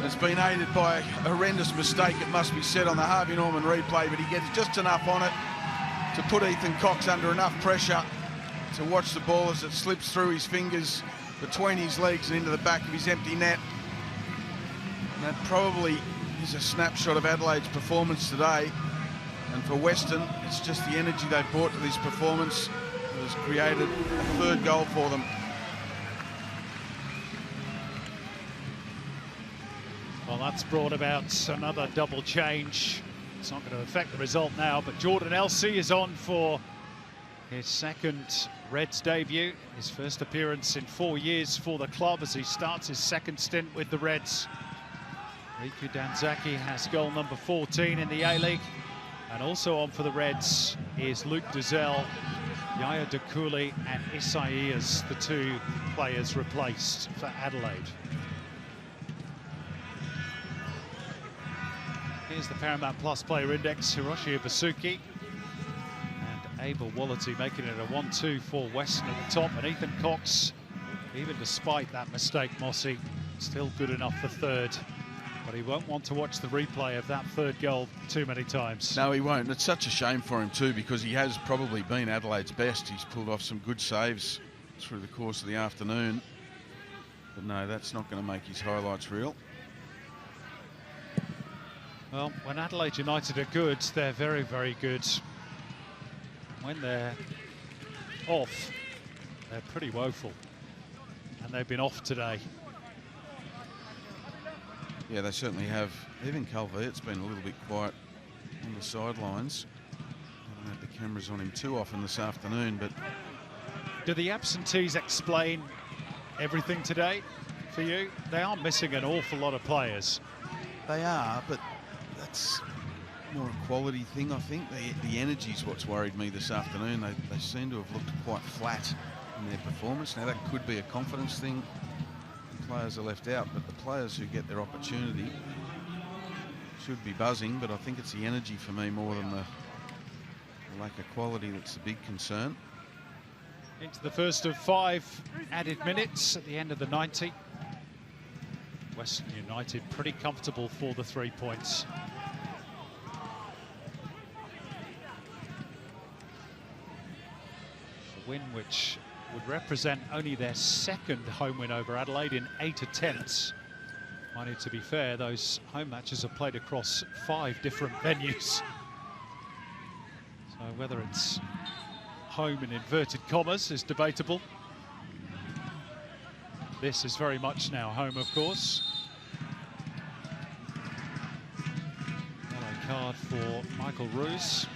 It's been aided by a horrendous mistake, it must be said, on the Harvey Norman replay, but he gets just enough on it to put Ethan Cox under enough pressure to watch the ball as it slips through his fingers, between his legs and into the back of his empty net. And that probably is a snapshot of Adelaide's performance today. And for Western, it's just the energy they brought to this performance that has created a third goal for them. Well, that's brought about another double change. It's not going to affect the result now, but Jordan Elsey is on for his second Reds debut, his first appearance in 4 years for the club as he starts his second stint with the Reds. Riku Danzaki has goal number 14 in the A-League. And also on for the Reds is Luke Dizelle, Yaya Dakuli and Isaias, the two players replaced for Adelaide. Here's the Paramount Plus player index, Hiroshi Ibasuki and Abel Wallity making it a 1-2 for Western at the top, and Ethan Cox, even despite that mistake, Mossy, still good enough for third. But he won't want to watch the replay of that third goal too many times. No, he won't. It's such a shame for him too, because he has probably been Adelaide's best. He's pulled off some good saves through the course of the afternoon. But no, that's not going to make his highlights reel. Well, when Adelaide United are good, they're very, very good. When they're off, they're pretty woeful. And they've been off today. Yeah, they certainly have. Even Calvert's been a little bit quiet on the sidelines. Haven't had the cameras on him too often this afternoon, but Do the absentees explain everything today for you? They are missing an awful lot of players. they are, but that's more a quality thing, I think. The energy's what's worried me this afternoon. They seem to have looked quite flat in their performance. Now, that could be a confidence thing. Players are left out, but the players who get their opportunity should be buzzing, but I think it's the energy for me more than the lack of quality that's the big concern. Into the first of 5 added minutes at the end of the 90. Western United pretty comfortable for the 3 points. A win which would represent only their second home win over Adelaide in 8 attempts. Only to be fair, those home matches are played across 5 different venues. So whether it's home in inverted commas is debatable. This is very much now home, of course. Yellow card for Michael Roos.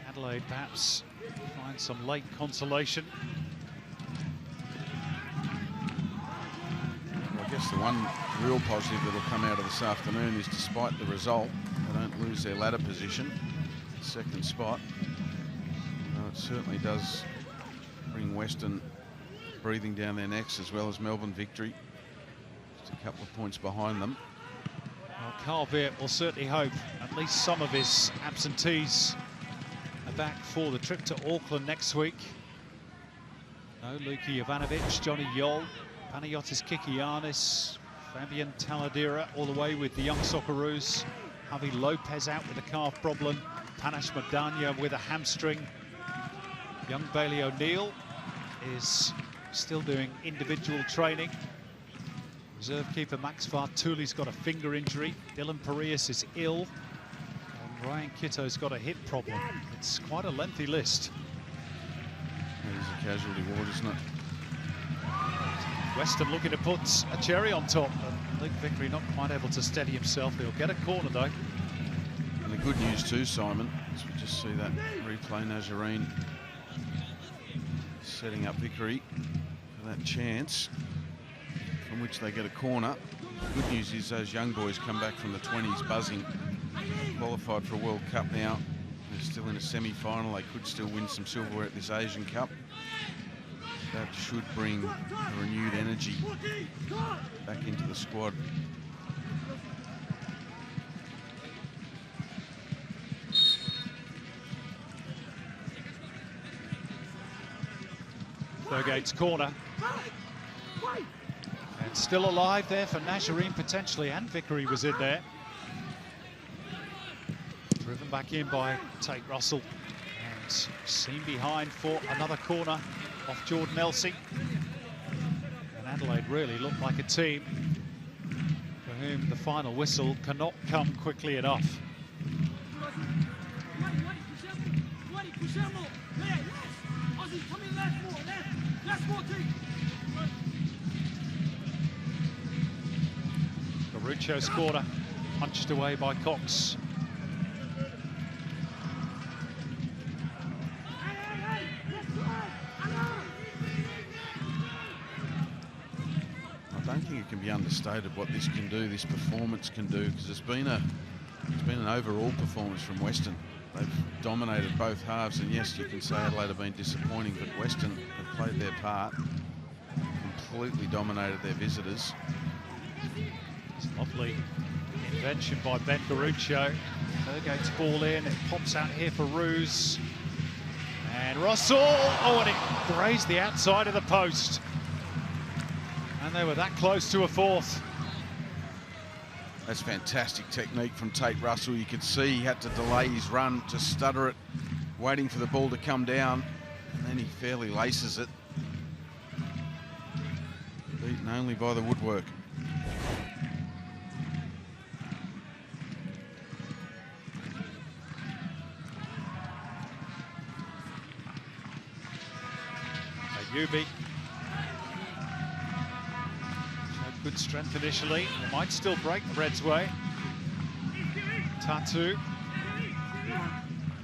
Adelaide perhaps find some late consolation. I guess the one real positive that will come out of this afternoon is, despite the result, they don't lose their ladder position, second spot. It certainly does bring Western breathing down their necks, as well as Melbourne victory. Just a couple of points behind them. Well, Carl Veert will certainly hope at least some of his absentees are back for the trip to Auckland next week. No Luki Ivanovic, Johnny Yol, Panayotis Kikianis, Fabian Taladera all the way with the young Socceroos. Javi Lopez out with a calf problem. Panash Madanya with a hamstring. Young Bailey O'Neill is still doing individual training. Reserve keeper Max Vartuli's got a finger injury. Dylan Parias is ill. And Ryan Kitto's got a hip problem. It's quite a lengthy list. It is a casualty ward, isn't it? Western looking to put a cherry on top. Luke Vickery not quite able to steady himself. He'll get a corner though. And the good news too, Simon, as we just see that replay, Nazarene setting up Vickery for that chance from which they get a corner. The good news is those young boys come back from the 20s buzzing, qualified for a World Cup now. They're still in a semi-final. They could still win some silverware at this Asian Cup. That should bring a renewed energy back into the squad. Thurgate's corner. And still alive there for Nazarene potentially, and Vickery was in there. Driven back in by Tate Russell and seen behind for another corner off Jordan Elsey. And Adelaide really looked like a team for whom the final whistle cannot come quickly enough. Garucio's corner punched away by Cox. I don't think it can be understated what this can do, this performance can do, because it's been an overall performance from Western. They've dominated both halves, and yes, you can say Adelaide have been disappointing, but Western have played their part, completely dominated their visitors. It's lovely invention by Ben Garuccio. Thurgate's ball in, it pops out here for Roos. And Russell, oh, and it grazed the outside of the post. And they were that close to a fourth. That's fantastic technique from Tate Russell. You could see he had to delay his run, to stutter it, waiting for the ball to come down, and then he fairly laces it. Beaten only by the woodwork. Newby. Showed good strength initially. They might still break the Reds' way. Tatu.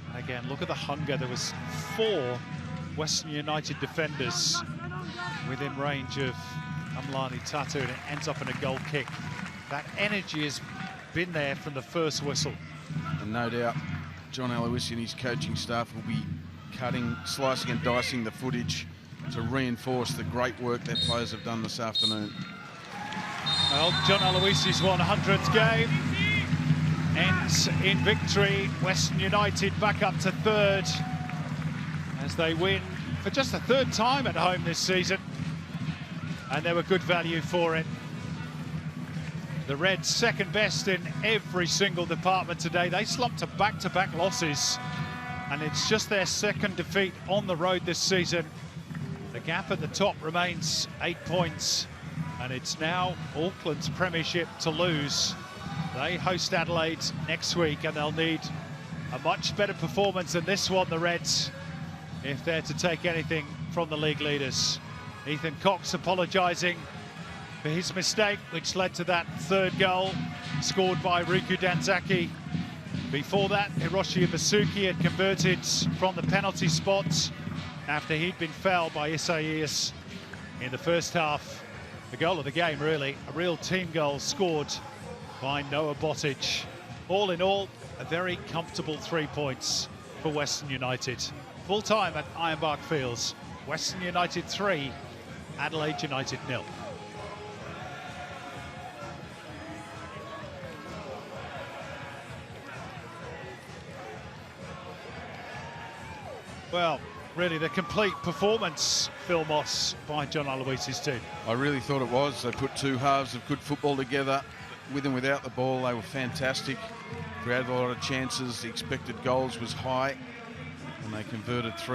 And again, look at the hunger. There was 4 Western United defenders within range of Amlani Tatu, and it ends up in a goal kick. That energy has been there from the first whistle. And no doubt John Aloisi and his coaching staff will be cutting, slicing and dicing the footage to reinforce the great work their players have done this afternoon. Well, John Aloisi's 100th game ends in victory. Western United back up to 3rd as they win for just the 3rd time at home this season. And they were good value for it. The Reds second best in every single department today. They slumped to back-to-back losses, and it's just their 2nd defeat on the road this season. The gap at the top remains 8 points, and it's now Auckland's premiership to lose. They host Adelaide next week, and they'll need a much better performance than this one, the Reds, if they're to take anything from the league leaders. Ethan Cox apologising for his mistake, which led to that 3rd goal scored by Riku Danzaki. Before that, Hiroshi Masuki had converted from the penalty spot after he'd been fouled by Isaias in the first half. The goal of the game, really, a real team goal scored by Noah Botic. All in all, a very comfortable 3 points for Western United. Full time at Ironbark Fields. Western United 3, Adelaide United 0. Well, really the complete performance, Phil Moss, by John Aloisi's team. I really thought it was. They put 2 halves of good football together. With and without the ball, they were fantastic. Created a lot of chances. The expected goals was high, and they converted 3.